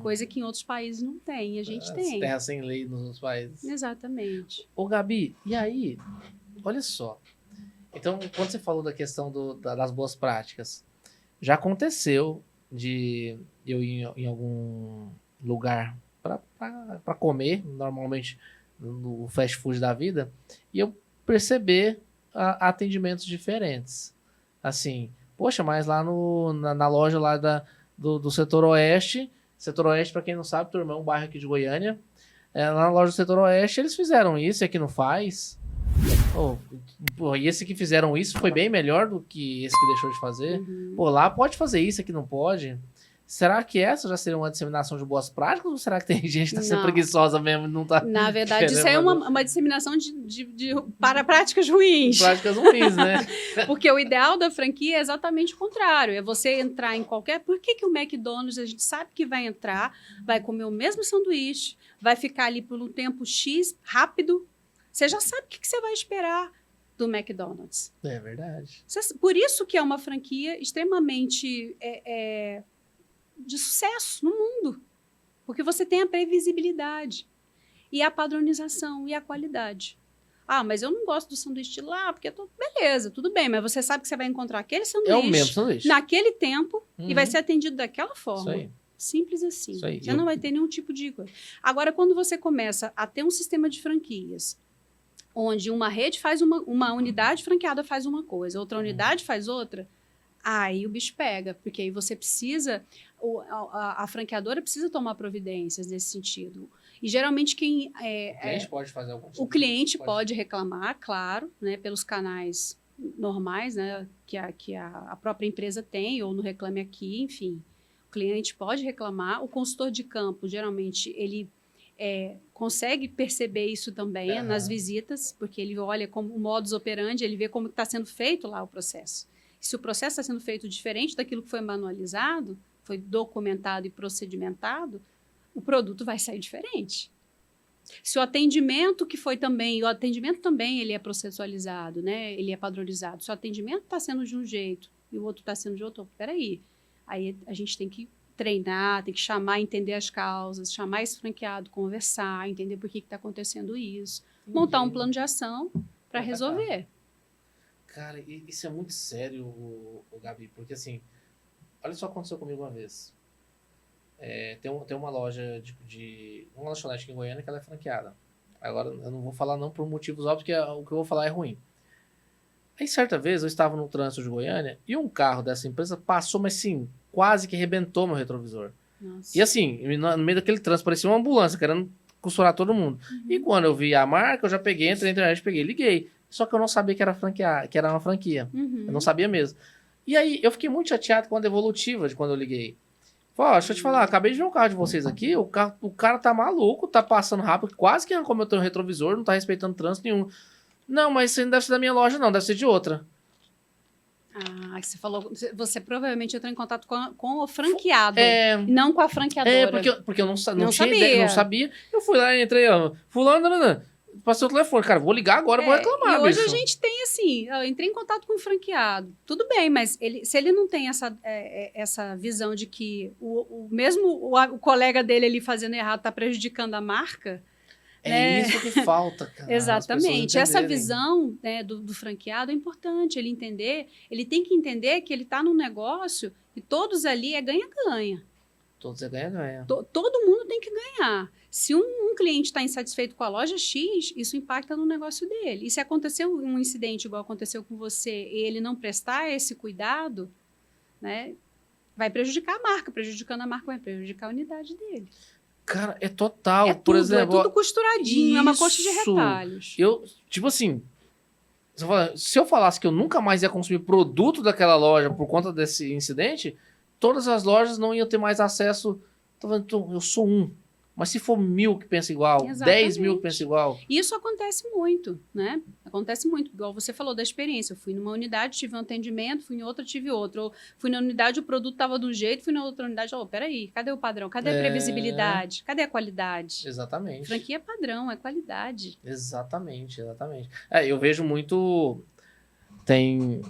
coisa que em outros países não tem, a gente tem.
Terra sem lei nos outros países.
Exatamente.
Ô, Gabi, e aí, olha só. Então, quando você falou da questão das boas práticas, já aconteceu de eu ir em algum lugar para comer, normalmente no fast food da vida, e eu perceber atendimentos diferentes. Assim, poxa, mas lá na loja lá do Setor Oeste, para quem não sabe, Turma, é um bairro aqui de Goiânia, lá na loja do Setor Oeste eles fizeram isso e aqui não faz. E esse que fizeram isso foi bem melhor do que esse que deixou de fazer. Lá pode fazer isso, aqui não pode. Será que essa já seria uma disseminação de boas práticas ou será que tem gente que está sendo preguiçosa mesmo e não está...
Na verdade, isso aí é uma disseminação para práticas ruins.
Práticas ruins, né?
Porque o ideal da franquia é exatamente o contrário. É você entrar em qualquer... Por que o McDonald's, a gente sabe que vai entrar, vai comer o mesmo sanduíche, vai ficar ali por um tempo X, rápido. Você já sabe o que você vai esperar do McDonald's.
É verdade.
Por isso que é uma franquia extremamente... de sucesso no mundo, porque você tem a previsibilidade e a padronização e a qualidade. Mas eu não gosto do sanduíche lá, porque beleza, tudo bem, mas você sabe que você vai encontrar aquele sanduíche,
o mesmo sanduíche
naquele tempo e vai ser atendido daquela forma.
Isso aí.
Simples assim.
Isso aí.
Você não vai ter nenhum tipo de coisa. Agora, quando você começa a ter um sistema de franquias, onde uma rede faz uma unidade franqueada faz uma coisa, outra unidade faz outra, aí o bicho pega, porque aí você precisa, a franqueadora precisa tomar providências nesse sentido. E geralmente quem...
o cliente pode fazer algum tipo.
O cliente pode reclamar, claro, né, pelos canais normais, né, que a própria empresa tem, ou no Reclame Aqui, enfim. O cliente pode reclamar. O consultor de campo, geralmente, ele consegue perceber isso também nas visitas, porque ele olha como o modus operandi, ele vê como está sendo feito lá o processo. Se o processo está sendo feito diferente daquilo que foi manualizado, foi documentado e procedimentado, o produto vai sair diferente. Se o atendimento também ele é processualizado, né? Ele é padronizado. Se o atendimento está sendo de um jeito e o outro está sendo de outro, peraí. Aí a gente tem que treinar, tem que chamar, entender as causas, chamar esse franqueado, conversar, entender por que está acontecendo isso, montar um plano de ação para resolver.
Cara, isso é muito sério, o Gabi, porque assim, olha só o que aconteceu comigo uma vez. Tem uma loja uma lanchonete aqui em Goiânia que ela é franqueada. Agora, eu não vou falar não por motivos óbvios, porque o que eu vou falar é ruim. Aí, certa vez, eu estava no trânsito de Goiânia e um carro dessa empresa passou, mas sim, quase que arrebentou meu retrovisor.
Nossa.
E assim, no meio daquele trânsito, parecia uma ambulância, querendo costurar todo mundo. E quando eu vi a marca, eu já peguei, entrei na internet, liguei. Só que eu não sabia que era uma franquia. Eu não sabia mesmo. E aí, eu fiquei muito chateado com a devolutiva de quando eu liguei. Falei, deixa eu te falar, acabei de ver um carro de vocês aqui, o cara tá maluco, tá passando rápido, quase que arrancou meu retrovisor, não tá respeitando trânsito nenhum. Não, mas isso não deve ser da minha loja não, deve ser de outra.
Você falou, você provavelmente entrou em contato com o franqueado, não com a franqueadora.
Porque eu não tinha ideia, não sabia. Eu fui lá e entrei, fulano, passei o telefone, cara, vou ligar agora, vou reclamar.
E hoje a gente tem assim, eu entrei em contato com o franqueado, tudo bem, mas se ele não tem essa visão de que o colega dele ali fazendo errado está prejudicando a marca,
É isso que falta, cara.
Exatamente. Essa visão, né, do franqueado é importante ele entender. Ele tem que entender que ele está num negócio e todos ali é ganha-ganha.
Todos é ganha-ganha.
Todo mundo tem que ganhar. Se um cliente está insatisfeito com a loja X, isso impacta no negócio dele. E se acontecer um incidente igual aconteceu com você e ele não prestar esse cuidado, né, vai prejudicar a marca. Prejudicando a marca, vai prejudicar a unidade dele.
Cara, é total.
É
por
tudo,
exemplo,
é tudo costuradinho, é uma coxa de retalhos.
Eu, tipo assim, se eu falasse que eu nunca mais ia consumir produto daquela loja por conta desse incidente, todas as lojas não iam ter mais acesso. Tô vendo, eu sou um. Mas se for 1.000 que pensa igual,
Exatamente.
10.000 que pensa igual.
Isso acontece muito, né? Acontece muito. Igual você falou da experiência. Eu fui numa unidade, tive um atendimento, fui em outra, tive outro. Ou fui na unidade, o produto estava de um jeito, fui na outra unidade, peraí, cadê o padrão? Cadê a previsibilidade? Cadê a qualidade?
Exatamente.
Franquia é padrão, é qualidade.
Exatamente. Eu vejo muito...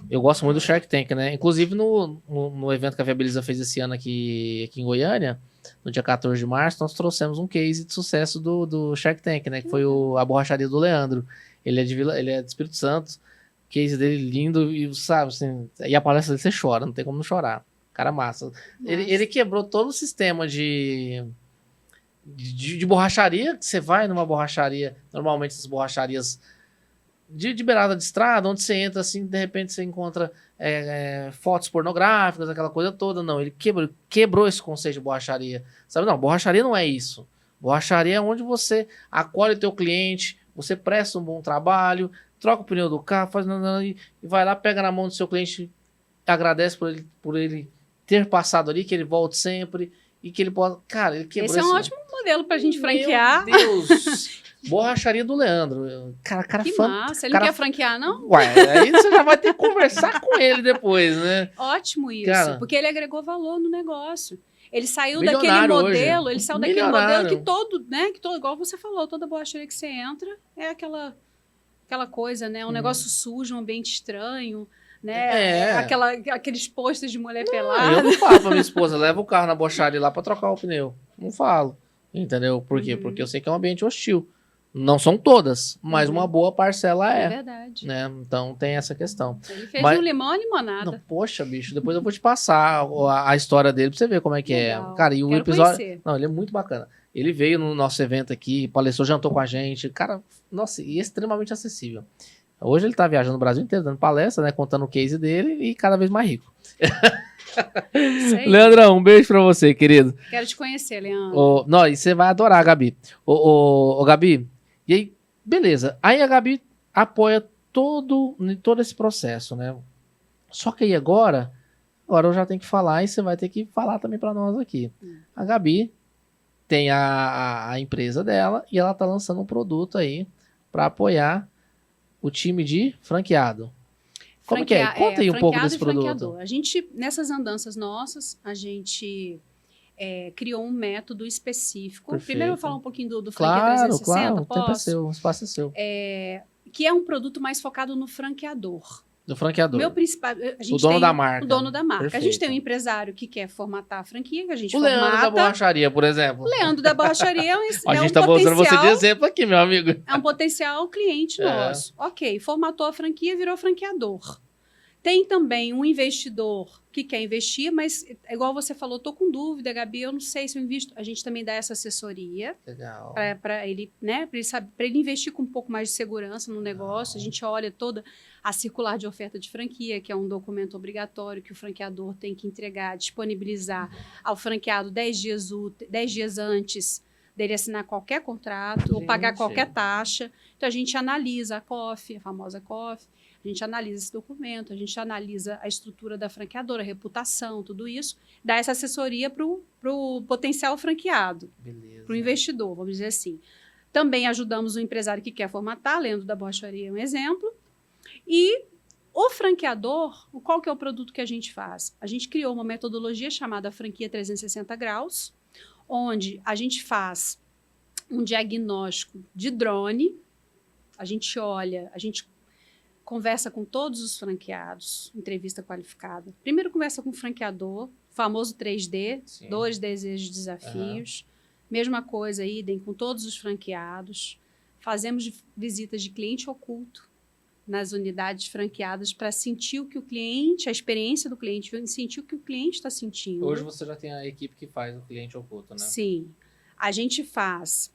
Eu gosto muito do Shark Tank, né? Inclusive no evento que a Viabiliza fez esse ano aqui em Goiânia, no dia 14 de março, nós trouxemos um case de sucesso do Shark Tank, né? Que foi a borracharia do Leandro. Ele é de Espírito Santo. O case dele lindo e, sabe, assim, e a palestra dele você chora, não tem como não chorar. Cara massa. Ele quebrou todo o sistema de borracharia, que você vai numa borracharia, normalmente essas borracharias de beirada de estrada, onde você entra assim, de repente você encontra fotos pornográficas, aquela coisa toda. Não, ele quebrou esse conceito de borracharia. Sabe, não, borracharia não é isso. Borracharia é onde você acolhe o teu cliente, você presta um bom trabalho, troca o pneu do carro, e vai lá, pega na mão do seu cliente, agradece por ele ter passado ali, que ele volte sempre e que ele possa... Cara, ele quebrou
esse é um ótimo modelo pra gente franquear.
Meu Deus! Borracharia do Leandro. Cara
que massa. Ele não quer franquear, não?
Ué, aí você já vai ter que conversar com ele depois, né?
Ótimo isso,
cara,
porque ele agregou valor no negócio. Ele saiu
daquele
modelo,
hoje.
ele saiu daquele modelo que todo, né, igual você falou, toda borracharia que você entra é aquela coisa, né? Um negócio sujo, um ambiente estranho, né? Aqueles posters de mulher pelada.
Eu não falo pra minha esposa, leva o carro na borracharia lá pra trocar o pneu. Não falo. Entendeu? Por quê? Porque eu sei que é um ambiente hostil. Não são todas, mas uma boa parcela é.
É verdade.
Né? Então tem essa questão.
Ele fez um limão e limonada.
Não, poxa, bicho, depois eu vou te passar a história dele pra você ver como é que
Legal.
é. Cara, e o
Quero
episódio.
Conhecer.
Não, ele é muito bacana. Ele veio no nosso evento aqui, palestrou, jantou com a gente. Cara, nossa, e extremamente acessível. Hoje ele tá viajando no Brasil inteiro, dando palestra, né? Contando o case dele e cada vez mais rico. Leandrão, um beijo pra você, querido.
Quero te conhecer, Leandro.
Não, e você vai adorar, Gabi. Gabi, e aí, beleza. Aí a Gabi apoia todo esse processo, né? Só que aí agora eu já tenho que falar e você vai ter que falar também pra nós aqui. A Gabi tem a empresa dela e ela tá lançando um produto aí pra apoiar o time de franqueado. Como que é? Conta aí um pouco desse produto.
A gente, nessas andanças nossas, a gente criou um método específico.
Perfeito.
Primeiro eu vou falar um pouquinho do Franquia 360,
claro, o tempo é seu, o espaço é seu.
Que é um produto mais focado no franqueador.
Do franqueador.
Meu principal,
o dono da marca.
O dono da marca.
Perfeito.
A gente tem um empresário que quer formatar a franquia, que a gente
formata. O Leandro da borracharia, por exemplo.
O Leandro da borracharia
a gente tá usando você de exemplo aqui, meu amigo.
É um potencial cliente nosso. Ok, formatou a franquia, virou franqueador. Tem também um investidor que quer investir, mas, igual você falou, estou com dúvida, Gabi, eu não sei se eu invisto. A gente também dá essa assessoria.
Legal.
Para ele, né, para ele investir com um pouco mais de segurança no negócio. A gente olha toda a circular de oferta de franquia, que é um documento obrigatório que o franqueador tem que entregar, disponibilizar ao franqueado 10 dias antes dele assinar qualquer contrato ou pagar qualquer taxa. Então, a gente analisa a COF, a famosa COF. A gente analisa esse documento, a gente analisa a estrutura da franqueadora, a reputação, tudo isso, dá essa assessoria para o potencial franqueado, para o investidor, vamos dizer assim. Também ajudamos o empresário que quer formatar, Leandro da borracharia é um exemplo. E o franqueador, qual que é o produto que a gente faz? A gente criou uma metodologia chamada Franquia 360 Graus, onde a gente faz um diagnóstico de drone, a gente olha, a gente conversa com todos os franqueados, entrevista qualificada. Primeiro conversa com o franqueador, famoso 3D, Sim. 2 desejos, desafios. Mesma coisa, idem com todos os franqueados. fazemos visitas de cliente oculto nas unidades franqueadas para sentir o que o cliente, a experiência do cliente, sentir o que o cliente está sentindo.
Hoje você já tem a equipe que faz o cliente oculto, né?
Sim. A gente faz...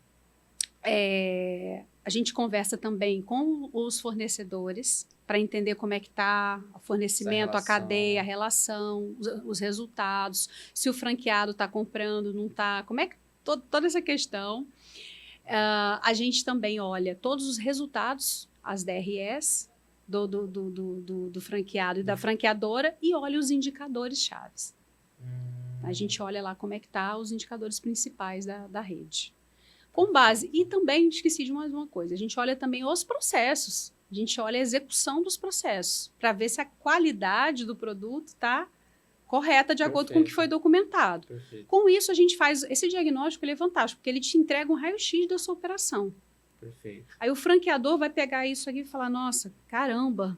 a gente conversa também com os fornecedores para entender como é que está o fornecimento, a cadeia, a relação, os resultados, se o franqueado está comprando, não está, como é que toda essa questão. A gente também olha todos os resultados, as DRS do franqueado e da franqueadora e olha os indicadores chaves. A gente olha lá como é que tá os indicadores principais da rede. Com base, e também esqueci de mais uma coisa, a gente olha também os processos, a gente olha a execução dos processos, para ver se a qualidade do produto está correta de acordo com o que foi documentado.
Perfeito.
Com isso, a gente faz... Esse diagnóstico ele é fantástico, porque ele te entrega um raio-x da sua operação.
Perfeito.
Aí o franqueador vai pegar isso aqui e falar, nossa, caramba,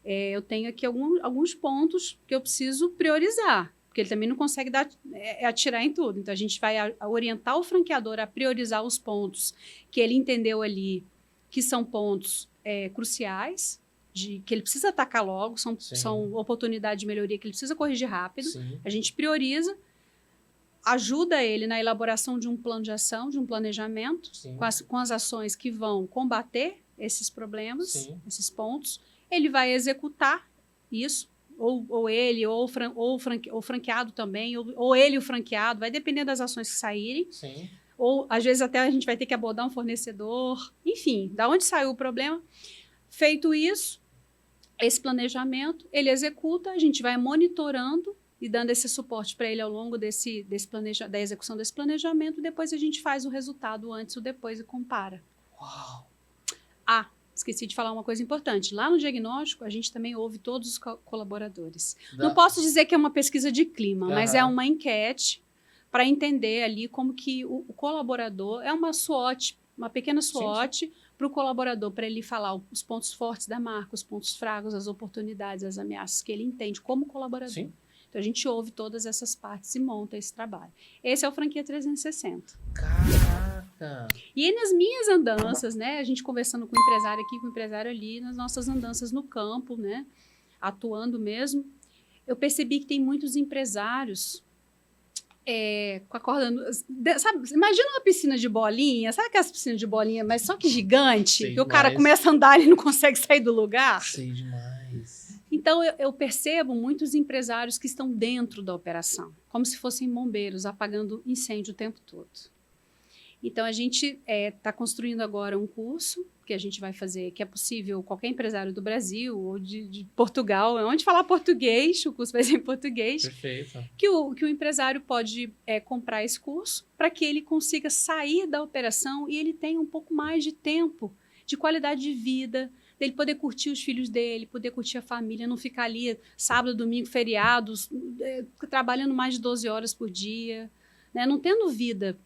eu tenho aqui alguns pontos que eu preciso priorizar, porque ele também não consegue atirar em tudo. Então, a gente vai orientar o franqueador a priorizar os pontos que ele entendeu ali, que são pontos cruciais, que ele precisa atacar logo, são oportunidades de melhoria que ele precisa corrigir rápido.
Sim.
A gente prioriza, ajuda ele na elaboração de um plano de ação, de um planejamento, com as ações que vão combater esses problemas, esses pontos. Ele vai executar isso, ou ele, ou o franqueado também, ou ele e o franqueado, vai depender das ações que saírem.
Sim.
Ou, às vezes, até a gente vai ter que abordar um fornecedor. Enfim, da onde saiu o problema. Feito isso, esse planejamento, ele executa, a gente vai monitorando e dando esse suporte para ele ao longo da execução desse planejamento, depois a gente faz o resultado antes ou depois e compara.
Uau!
Esqueci de falar uma coisa importante. Lá no diagnóstico, a gente também ouve todos os colaboradores. Não posso dizer que é uma pesquisa de clima, mas é uma enquete para entender ali como que o colaborador é uma SWOT, uma pequena SWOT para o colaborador, para ele falar os pontos fortes da marca, os pontos fracos, as oportunidades, as ameaças que ele entende como colaborador.
Sim.
Então, a gente ouve todas essas partes e monta esse trabalho. Esse é o Franquia 360.
Caraca!
E aí, nas minhas andanças, né, a gente conversando com o empresário aqui, com o empresário ali, nas nossas andanças no campo, né, atuando eu percebi que tem muitos empresários com a corda... Sabe, imagina uma piscina de bolinha, sabe aquelas piscinas de bolinha, mas só que gigante, que o cara começa a andar e não consegue sair do lugar?
Sei demais.
Então, eu percebo muitos empresários que estão dentro da operação, como se fossem bombeiros, apagando incêndio o tempo todo. Então, a gente está construindo agora um curso que a gente vai fazer, que é possível qualquer empresário do Brasil ou de Portugal, onde falar português, o curso vai ser em português.
Perfeito.
Que o empresário pode comprar esse curso para que ele consiga sair da operação e ele tenha um pouco mais de tempo, de qualidade de vida, dele poder curtir os filhos dele, poder curtir a família, não ficar ali sábado, domingo, feriados, trabalhando mais de 12 horas por dia, né? Não tendo vida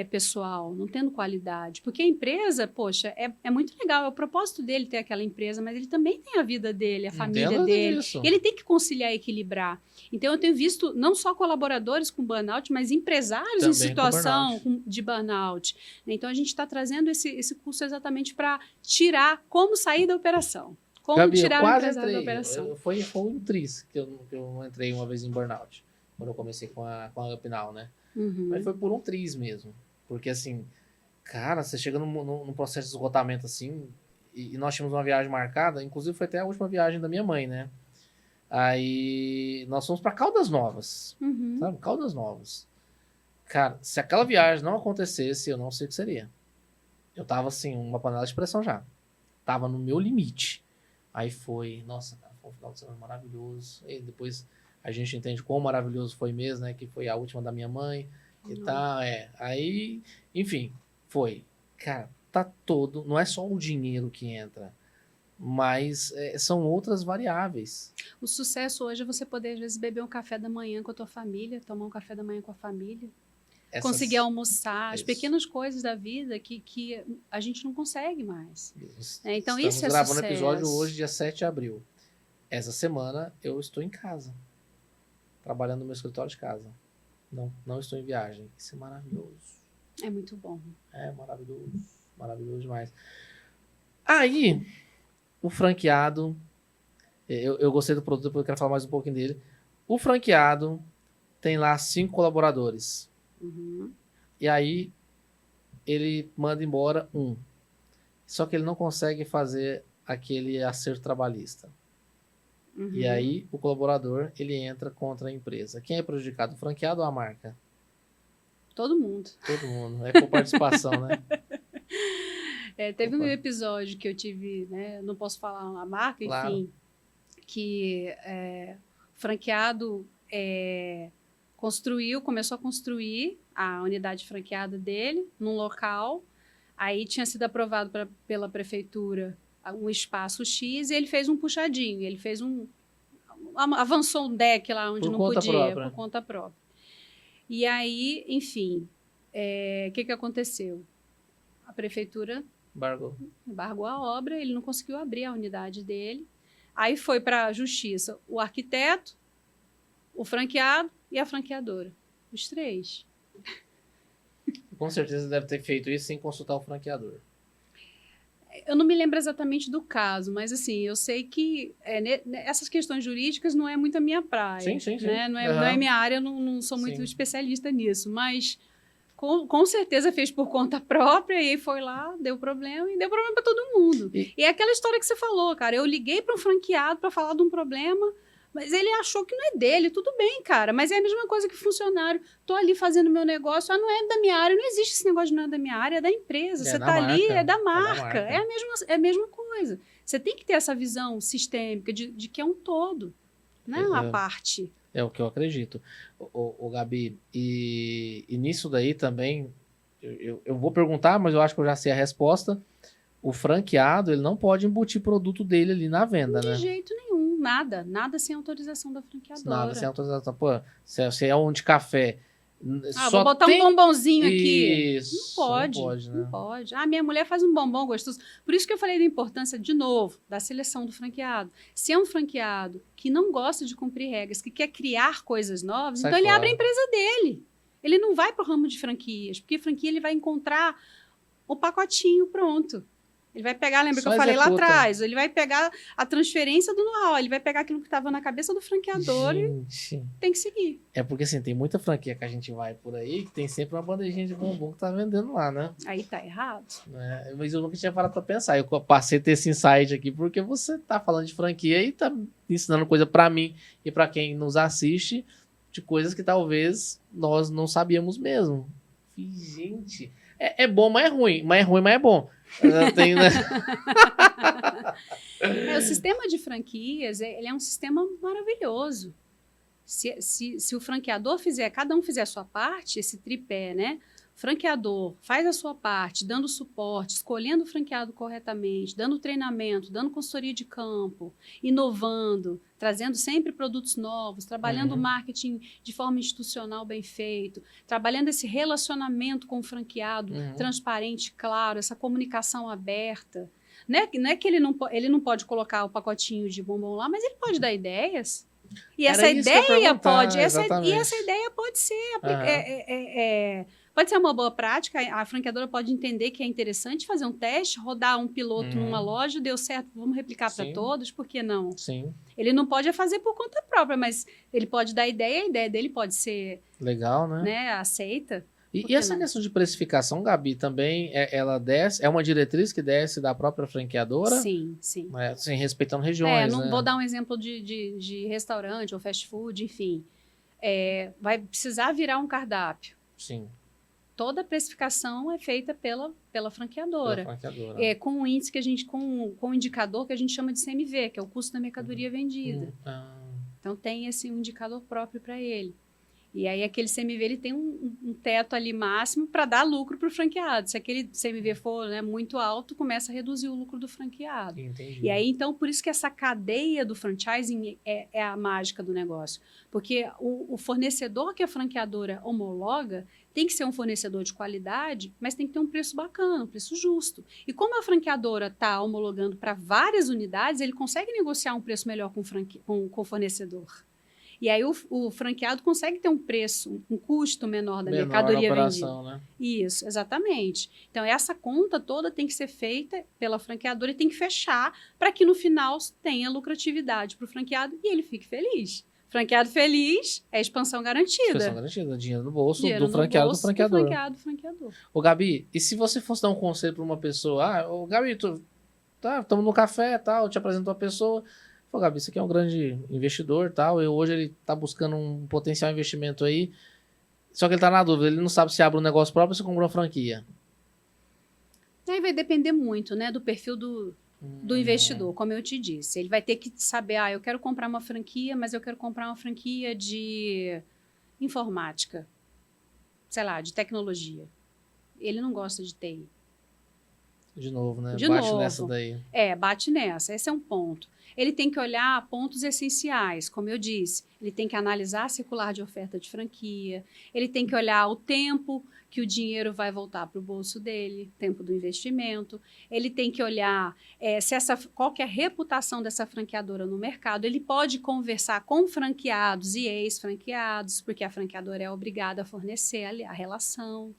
pessoal, não tendo qualidade. Porque a empresa, poxa, é muito legal, é o propósito dele ter aquela empresa, mas ele também tem a vida dele, a família dele. E ele tem que conciliar e equilibrar. Então, eu tenho visto não só colaboradores com burnout, mas empresários também em situação de burnout. Então, a gente está trazendo esse curso exatamente para tirar como sair da operação. Como
Gabi,
tirar o empresário da operação.
Foi um triz que eu entrei uma vez em burnout, quando eu comecei com a Upnow, né?
Uhum.
Mas foi por um triz mesmo. Porque, assim, cara, você chega num processo de esgotamento, assim, e nós tínhamos uma viagem marcada, inclusive foi até a última viagem da minha mãe, né? Aí nós fomos pra Caldas Novas, sabe? Caldas Novas. Cara, se aquela viagem não acontecesse, eu não sei o que seria. Eu tava, assim, uma panela de pressão já. Tava no meu limite. Aí foi, nossa, cara, foi um final de semana maravilhoso. E depois a gente entende quão maravilhoso foi mesmo, né? Que foi a última da minha mãe e tal, Aí, enfim, foi. Cara, tá todo... Não é só o dinheiro que entra, mas são outras variáveis.
O sucesso hoje é você poder, às vezes, beber um café da manhã com a tua família, tomar um café da manhã com a família, conseguir almoçar, as pequenas coisas da vida que a gente não consegue mais. Então, isso é sucesso.
Estamos gravando episódio hoje, dia 7 de abril. Essa semana eu estou em casa, trabalhando no meu escritório de casa. Não estou em viagem. Isso é maravilhoso.
É muito bom.
É maravilhoso. Maravilhoso demais. Aí, o franqueado, eu gostei do produto, depois eu quero falar mais um pouquinho dele. O franqueado tem lá 5 colaboradores.
Uhum.
E aí, ele manda embora um. Só que ele não consegue fazer aquele acerto trabalhista.
Uhum.
E aí, o colaborador, ele entra contra a empresa. Quem é prejudicado? O franqueado ou a marca?
Todo mundo.
Todo mundo. É por participação, né?
Teve um
Opa.
episódio que eu tive, né? Não posso falar a marca,
Claro.
enfim, que o franqueado começou a construir a unidade franqueada dele num local. Aí tinha sido aprovado pela prefeitura um espaço X e ele fez um puxadinho. Ele fez avançou um deck lá onde
Por
não
conta
podia,
própria.
por conta própria. E aí, enfim, o que aconteceu? A prefeitura embargou a obra, ele não conseguiu abrir a unidade dele. Aí foi para a justiça o arquiteto, o franqueado e a franqueadora. Os 3.
Com certeza deve ter feito isso sem consultar o franqueador.
Eu não me lembro exatamente do caso, mas assim, eu sei que essas questões jurídicas não é muito a minha praia.
Sim.
Né? Não é minha área, eu não sou muito especialista nisso, mas com certeza fez por conta própria e aí foi lá, deu problema e deu problema para todo mundo. E é aquela história que você falou, cara, eu liguei para um franqueado para falar de um problema, mas ele achou que não é dele, tudo bem, cara, mas é a mesma coisa que funcionário. Tô ali fazendo meu negócio, não é da minha área, não existe esse negócio de não é da minha área, é da empresa. Você tá ali, é da marca, é a mesma coisa. Você tem que ter essa visão sistêmica de que é um todo, não é uma parte.
É o que eu acredito. O Gabi, e nisso daí também, eu vou perguntar, mas eu acho que eu já sei a resposta. O franqueado, ele não pode embutir produto dele ali na venda, né?
De jeito nenhum, nada sem autorização da franqueadora.
Nada sem autorização. Pô, se é um de café...
vou botar um bombonzinho aqui.
Isso,
não pode, né? Não pode. Minha mulher faz um bombom gostoso. Por isso que eu falei da importância, de novo, da seleção do franqueado. Se é um franqueado que não gosta de cumprir regras, que quer criar coisas novas, então ele abre a empresa dele. Ele não vai para o ramo de franquias, porque franquia ele vai encontrar o pacotinho pronto. Ele vai pegar, lembra que eu falei lá atrás, ele vai pegar a transferência do know-how, ele vai pegar aquilo que estava na cabeça do franqueador e tem que seguir.
É porque, assim, tem muita franquia que a gente vai por aí que tem sempre uma bandejinha de bombom que tá vendendo lá, né?
Aí tá errado.
Mas eu nunca tinha parado pra pensar. Eu passei a ter esse insight aqui porque você tá falando de franquia e tá ensinando coisa pra mim e pra quem nos assiste de coisas que talvez nós não sabíamos mesmo. Gente, é bom, mas é ruim. Mas é ruim, mas é bom. Tem, né?
O sistema de franquias, ele é um sistema maravilhoso. Se o franqueador cada um fizer a sua parte, esse tripé, né? Franqueador faz a sua parte, dando suporte, escolhendo o franqueado corretamente, dando treinamento, dando consultoria de campo, inovando, trazendo sempre produtos novos, trabalhando o marketing de forma institucional bem feito, trabalhando esse relacionamento com o franqueado transparente, claro, essa comunicação aberta. Não é que ele não pode colocar o pacotinho de bombom lá, mas ele pode dar ideias. E essa ideia pode ser pode ser uma boa prática. A franqueadora pode entender que é interessante fazer um teste, rodar um piloto numa loja, deu certo, vamos replicar para todos, por que não?
Sim.
Ele não pode fazer por conta própria, mas ele pode dar ideia, a ideia dele pode ser
legal, né?
Aceita.
E essa questão de precificação, Gabi, também ela desce, é uma diretriz que desce da própria franqueadora?
Sim.
Assim, respeitando regiões,
não
né?
Vou dar um exemplo de restaurante ou fast food, enfim. Vai precisar virar um cardápio.
Sim.
Toda a precificação é feita pela franqueadora. Com um índice com um indicador que a gente chama de CMV, que é o custo da mercadoria vendida. Então tem esse indicador próprio para ele. E aí aquele CMV ele tem um teto ali máximo para dar lucro para o franqueado. Se aquele CMV for muito alto, começa a reduzir o lucro do franqueado.
Entendi.
E aí, então, por isso que essa cadeia do franchising é a mágica do negócio. Porque o fornecedor que a franqueadora homologa tem que ser um fornecedor de qualidade, mas tem que ter um preço bacana, um preço justo. E como a franqueadora está homologando para várias unidades, ele consegue negociar um preço melhor com o fornecedor. E aí o franqueado consegue ter um preço, um custo menor da
Menor
mercadoria
na operação,
vendida.
né?
Isso, exatamente. Então, essa conta toda tem que ser feita pela franqueadora e tem que fechar para que no final tenha lucratividade para o franqueado e ele fique feliz. Franqueado feliz é expansão garantida.
Expansão garantida, dinheiro no bolso
Dinheiro
do franqueado
bolso
do franqueador.
do franqueador.
Ô, Gabi, e se você fosse dar um conselho para uma pessoa? Ô, Gabi, estamos no café, tal, eu te apresento uma pessoa. Pô, Gabi, isso aqui é um grande investidor, tal, e hoje ele está buscando um potencial investimento aí, só que ele está na dúvida, ele não sabe se abre um negócio próprio ou se compra uma franquia.
Aí vai depender muito, né, do perfil do investidor, como eu te disse. Ele vai ter que saber, eu quero comprar uma franquia, mas eu quero comprar uma franquia de informática, sei lá, de tecnologia. Ele não gosta de TI.
De novo, né?
De
Bate
novo.
nessa daí.
Bate nessa. Esse é um ponto. Ele tem que olhar pontos essenciais, como eu disse. Ele tem que analisar a circular de oferta de franquia. Ele tem que olhar o tempo que o dinheiro vai voltar para o bolso dele, tempo do investimento. Ele tem que olhar qual que é a reputação dessa franqueadora no mercado. Ele pode conversar com franqueados e ex-franqueados, porque a franqueadora é obrigada a fornecer a relação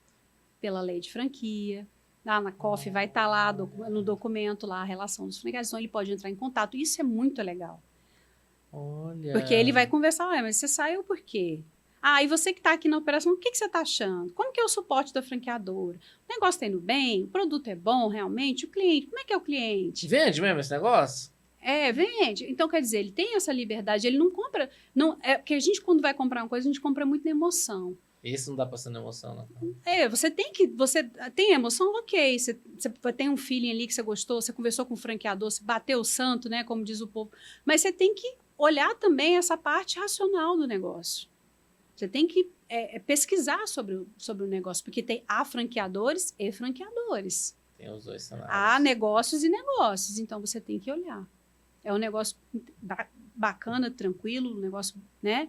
pela lei de franquia. Na COF vai estar lá no documento lá a relação dos franqueados, então ele pode entrar em contato. Isso é muito legal.
Olha.
Porque ele vai conversar, mas você saiu por quê? E você que está aqui na operação, o que você está achando? Como que é o suporte da franqueadora? O negócio está indo bem? O produto é bom realmente? O cliente, como é que é o cliente?
Vende mesmo esse negócio?
Vende. Então, quer dizer, ele tem essa liberdade, ele não compra... porque a gente, quando vai comprar uma coisa, a gente compra muito na emoção.
Esse não dá pra ser na emoção, não.
Você tem emoção, ok. Você tem um feeling ali que você gostou, você conversou com o franqueador, você bateu o santo, né, como diz o povo. Mas você tem que olhar também essa parte racional do negócio. Você tem que pesquisar sobre o negócio, porque há franqueadores e franqueadores.
Tem os dois cenários.
Há negócios e negócios, então você tem que olhar. É um negócio bacana, tranquilo, um negócio, né?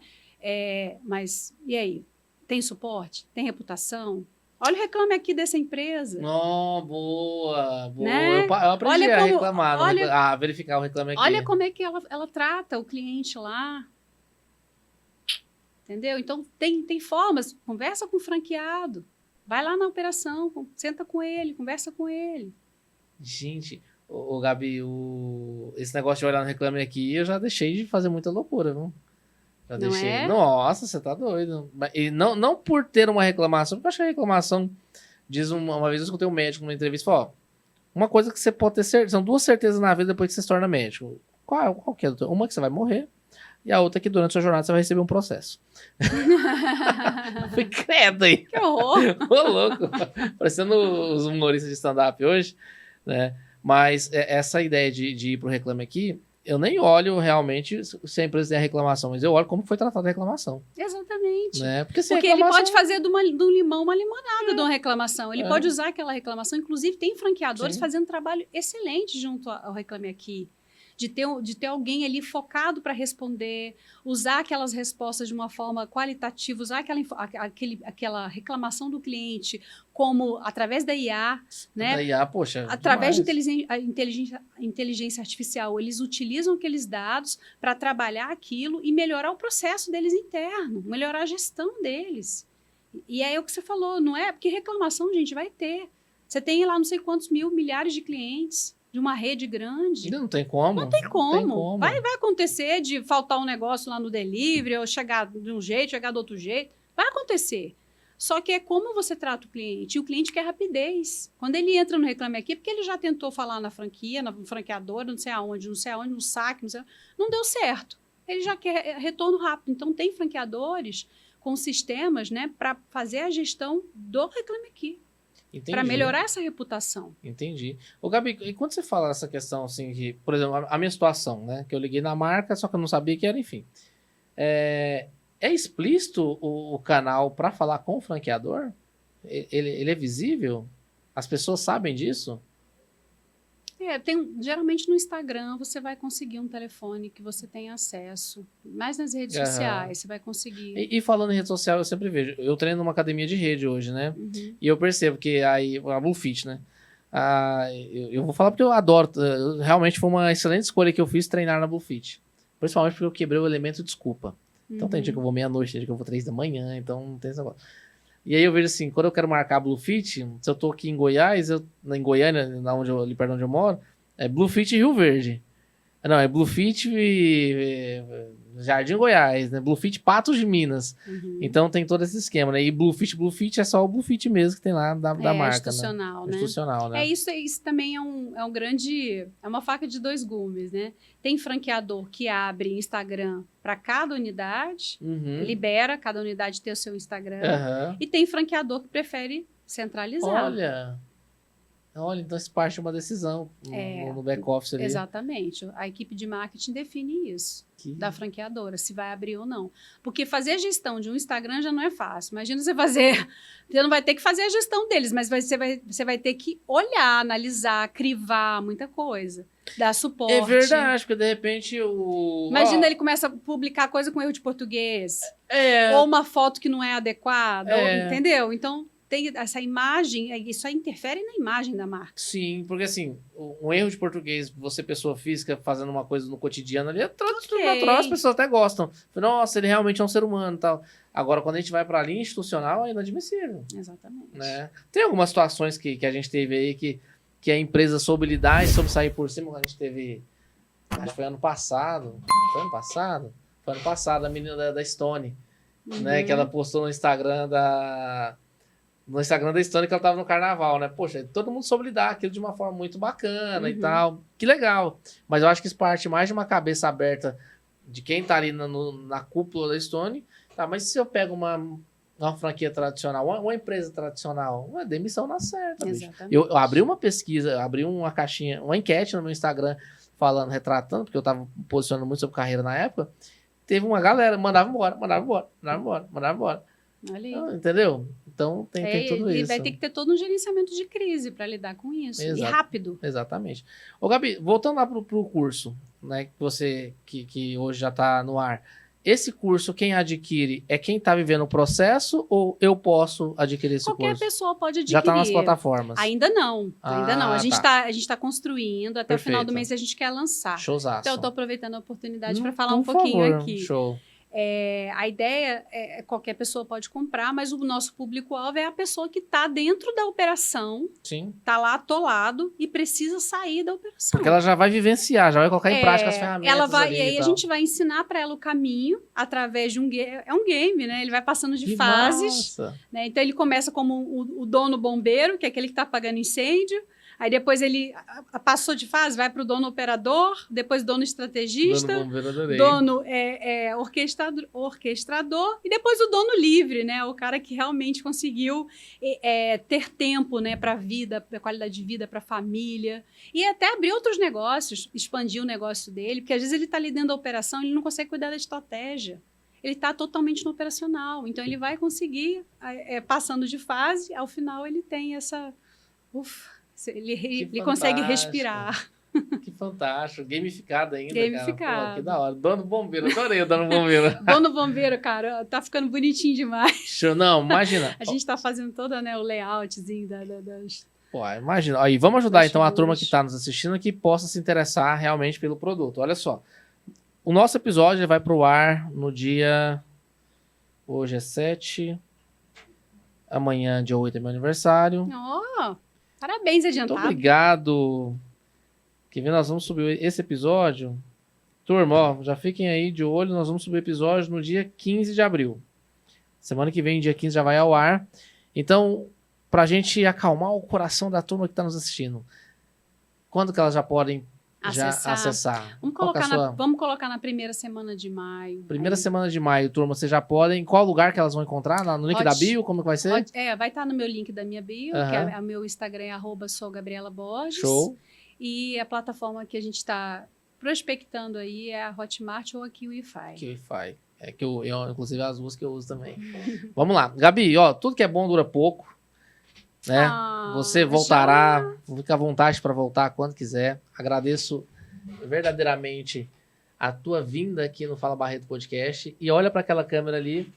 Mas, e aí? Tem suporte? Tem reputação? Olha o reclame aqui dessa empresa.
Boa.
Né?
Eu aprendi a reclamar, a verificar o reclame aqui.
Olha como é que ela trata o cliente lá. Entendeu? Então, tem formas. Conversa com o franqueado. Vai lá na operação, senta com ele, conversa com ele.
Gente, Gabi, esse negócio de olhar no reclame aqui, eu já deixei de fazer muita loucura, viu? Já
não
deixei.
É?
Nossa, você tá doido. E não por ter uma reclamação, porque eu acho que a reclamação diz uma vez eu escutei um médico numa entrevista, falou, uma coisa que você pode ter certeza, são duas certezas na vida depois que você se torna médico. Qual que é? Uma que você vai morrer e a outra que durante a sua jornada você vai receber um processo. Fui credo aí.
Que horror.
Ô, louco. Parecendo os humoristas de stand-up hoje, né? Mas essa ideia de ir pro reclame aqui, eu nem olho realmente se a empresa tem a reclamação, mas eu olho como foi tratada a reclamação.
Exatamente.
Né? Porque
ele pode fazer do limão uma limonada de uma reclamação. Ele pode usar aquela reclamação. Inclusive, tem franqueadores fazendo um trabalho excelente junto ao Reclame Aqui. De ter alguém ali focado para responder, usar aquelas respostas de uma forma qualitativa, usar aquela reclamação do cliente como através da IA, né?
Da IA, poxa,
através de inteligência artificial. Eles utilizam aqueles dados para trabalhar aquilo e melhorar o processo deles interno, melhorar a gestão deles. E é o que você falou, não é? Porque reclamação, gente, vai ter. Você tem lá não sei quantos milhares de clientes de uma rede grande.
Não tem como.
Não tem como. Vai acontecer de faltar um negócio lá no delivery, ou chegar de um jeito, chegar do outro jeito. Vai acontecer. Só que é como você trata o cliente. E o cliente quer rapidez. Quando ele entra no Reclame Aqui, porque ele já tentou falar na franquia, na franqueadora, não sei aonde, no saque, não deu certo. Ele já quer retorno rápido. Então, tem franqueadores com sistemas, né, para fazer a gestão do Reclame Aqui. Para melhorar essa reputação.
Entendi. Ô, Gabi, e quando você fala essa questão, assim, que, por exemplo, a minha situação, né? Que eu liguei na marca, só que eu não sabia que era, enfim. É explícito o canal para falar com o franqueador? Ele é visível? As pessoas sabem disso?
Geralmente no Instagram você vai conseguir um telefone que você tem acesso. Mas nas redes sociais você vai conseguir.
E falando em rede social, eu sempre vejo. Eu treino numa academia de rede hoje, né?
Uhum.
E eu percebo que aí, a BlueFit, né? Eu vou falar porque eu adoro. Realmente foi uma excelente escolha que eu fiz treinar na BlueFit. Principalmente porque eu quebrei o elemento desculpa. Então tem dia que eu vou meia-noite, tem dia que eu vou 3 da manhã, então não tem esse negócio. E aí eu vejo assim, quando eu quero marcar Bluefit, se eu tô aqui em Goiás, em Goiânia, ali perto onde eu moro, é Bluefit Rio Verde. Não, é Bluefit Jardim Goiás, né? Bluefit Patos de Minas. Então tem todo esse esquema, né? E Bluefit é só o Bluefit mesmo que tem lá da marca,
institucional,
né?
né?
Institucional, né?
Isso também é um grande... É uma faca de dois gumes, né? Tem franqueador que abre Instagram para cada unidade, libera cada unidade ter o seu Instagram. E tem franqueador que prefere centralizar.
Olha, então isso parte de uma decisão no back-office ali.
Exatamente. A equipe de marketing define isso, da franqueadora, se vai abrir ou não. Porque fazer a gestão de um Instagram já não é fácil. Imagina você fazer... Você não vai ter que fazer a gestão deles, mas você vai ter que olhar, analisar, crivar muita coisa. Dar suporte.
É verdade, porque de repente
Imagina ele começa a publicar coisa com erro de português. Ou uma foto que não é adequada, entendeu? Então... Tem essa imagem, isso aí interfere na imagem da marca.
Sim, porque assim, um erro de português, você pessoa física fazendo uma coisa no cotidiano ali, natural, as pessoas até gostam. Nossa, ele realmente é um ser humano e tal. Agora, quando a gente vai para a linha institucional, é inadmissível.
Exatamente.
Né? Tem algumas situações que a gente teve aí que a empresa soube lidar e soube sair por cima. A gente teve, acho que foi ano passado. Foi ano passado, a menina da Stone, né? Que ela postou no Instagram da Stone que ela tava no carnaval, né? Poxa, todo mundo soube lidar aquilo de uma forma muito bacana e tal. Que legal. Mas eu acho que isso parte mais de uma cabeça aberta de quem tá ali na cúpula da Stone. Tá, mas se eu pego uma franquia tradicional, uma empresa tradicional, uma demissão na certa, bicho. Eu abri uma pesquisa, abri uma caixinha, uma enquete no meu Instagram retratando, porque eu tava posicionando muito sobre carreira na época. Teve uma galera, mandava embora. Entendeu? Então tem tudo isso.
E vai ter que ter todo um gerenciamento de crise para lidar com isso. E rápido.
Exatamente. Ô, Gabi, voltando lá pro curso, né? Que você que hoje já está no ar. Esse curso, quem adquire é quem está vivendo o processo ou eu posso adquirir esse curso?
Qualquer pessoa pode adquirir.
Já está nas plataformas?
Ainda não. A gente tá construindo. Até o final do mês a gente quer lançar.
Showzaço.
Então eu estou aproveitando a oportunidade para falar um pouquinho aqui.
Show.
A ideia é qualquer pessoa pode comprar, mas o nosso público-alvo é a pessoa que está dentro da operação, está lá atolado e precisa sair da operação.
Porque ela já vai vivenciar, já vai colocar em prática as ferramentas.
E aí a gente vai ensinar para ela o caminho através de um game. É um game, né? Ele vai passando de fases. Né? Então ele começa como o dono bombeiro, que é aquele que está apagando incêndio. Aí depois ele passou de fase, vai para o dono operador, depois dono estrategista, dono orquestrador e depois o dono livre, né? O cara que realmente conseguiu ter tempo, né, para a vida, para qualidade de vida, para a família. E até abrir outros negócios, expandir o negócio dele, porque às vezes ele está ali dentro da operação e ele não consegue cuidar da estratégia. Ele está totalmente no operacional. Então ele vai conseguir, passando de fase, ao final ele tem essa... Ele consegue respirar.
Que fantástico. Gamificado ainda,
Gamificado.
Cara. Pô, que da hora. Dono bombeiro. Adorei o dono bombeiro.
Dono bombeiro, cara. Tá ficando bonitinho demais.
Show. Não, imagina.
A gente tá fazendo todo, né, o layoutzinho das...
Pô, imagina. Aí, vamos ajudar, então, a turma que tá nos assistindo que possa se interessar realmente pelo produto. Olha só. O nosso episódio vai pro ar no dia... Hoje é 7. Amanhã, dia 8, é meu aniversário.
Parabéns, adiantado.
Muito obrigado. Quer ver? Nós vamos subir esse episódio. Turma, ó, já fiquem aí de olho. Nós vamos subir o episódio no dia 15 de abril. Semana que vem, dia 15, já vai ao ar. Então, pra gente acalmar o coração da turma que tá nos assistindo, quando que elas já podem acessar?
Vamos colocar na primeira semana de maio.
Semana de maio, turma, vocês já podem. Em qual lugar que elas vão encontrar? No link da bio? Como que vai ser?
Vai estar no meu link da minha bio, que é o meu Instagram, é @sougabrielaborges.
Show.
E a plataforma que a gente está prospectando aí é a Hotmart ou a KiwiFi.
KiwiFi. É que eu inclusive, as duas que eu uso também. Vamos lá. Gabi, ó, tudo que é bom dura pouco. Né? Você voltará, fica à vontade para voltar quando quiser. Agradeço verdadeiramente a tua vinda aqui no Fala Barreto Podcast e olha para aquela câmera ali,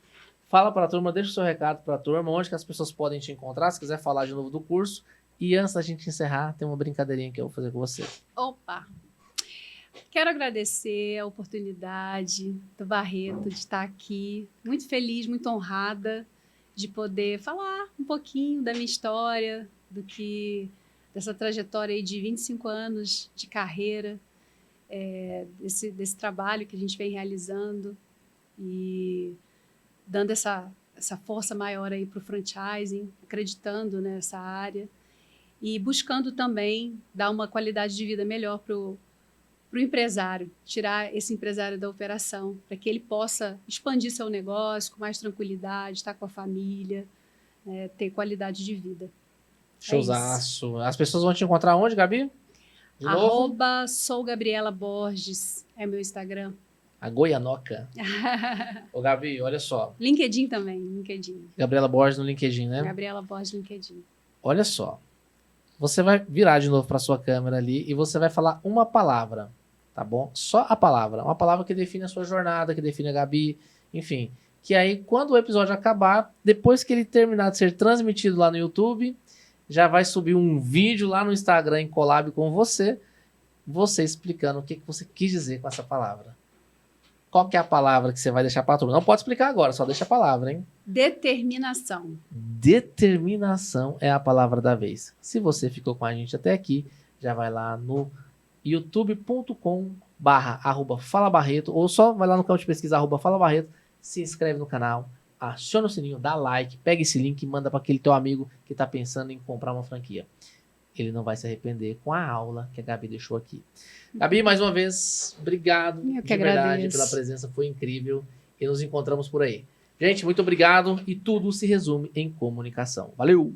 fala para a turma, deixa o seu recado para a turma, onde que as pessoas podem te encontrar, se quiser falar de novo do curso. E antes da gente encerrar, tem uma brincadeirinha que eu vou fazer com você.
Opa! Quero agradecer a oportunidade do Barreto de estar aqui. Muito feliz, muito honrada de poder falar um pouquinho da minha história, dessa trajetória aí de 25 anos de carreira, desse trabalho que a gente vem realizando e dando essa força maior aí para o franchising, acreditando nessa área e buscando também dar uma qualidade de vida melhor para o empresário, tirar esse empresário da operação, para que ele possa expandir seu negócio com mais tranquilidade, estar com a família, ter qualidade de vida.
Showzaço. As pessoas vão te encontrar onde, Gabi? De novo?
@sougabrielaborges é meu Instagram.
A Goianoca. Ô, Gabi, olha só.
LinkedIn também, LinkedIn.
Gabriela Borges no LinkedIn, né?
Gabriela Borges no LinkedIn.
Olha só. Você vai virar de novo para sua câmera ali e você vai falar uma palavra, tá bom? Só a palavra. Uma palavra que define a sua jornada, que define a Gabi, enfim. Que aí, quando o episódio acabar, depois que ele terminar de ser transmitido lá no YouTube, já vai subir um vídeo lá no Instagram em collab com você explicando o que você quis dizer com essa palavra. Qual que é a palavra que você vai deixar para a turma? Não pode explicar agora, só deixa a palavra, hein?
Determinação.
Determinação é a palavra da vez. Se você ficou com a gente até aqui, já vai lá no youtube.com/@falabarreto ou só vai lá no campo de pesquisa @falabarreto, se inscreve no canal, aciona o sininho, dá like, pega esse link e manda para aquele teu amigo que está pensando em comprar uma franquia. Ele não vai se arrepender com a aula que a Gabi deixou aqui. Gabi, mais uma vez, obrigado
de verdade
pela presença, foi incrível e nos encontramos por aí. Gente, muito obrigado e tudo se resume em comunicação. Valeu!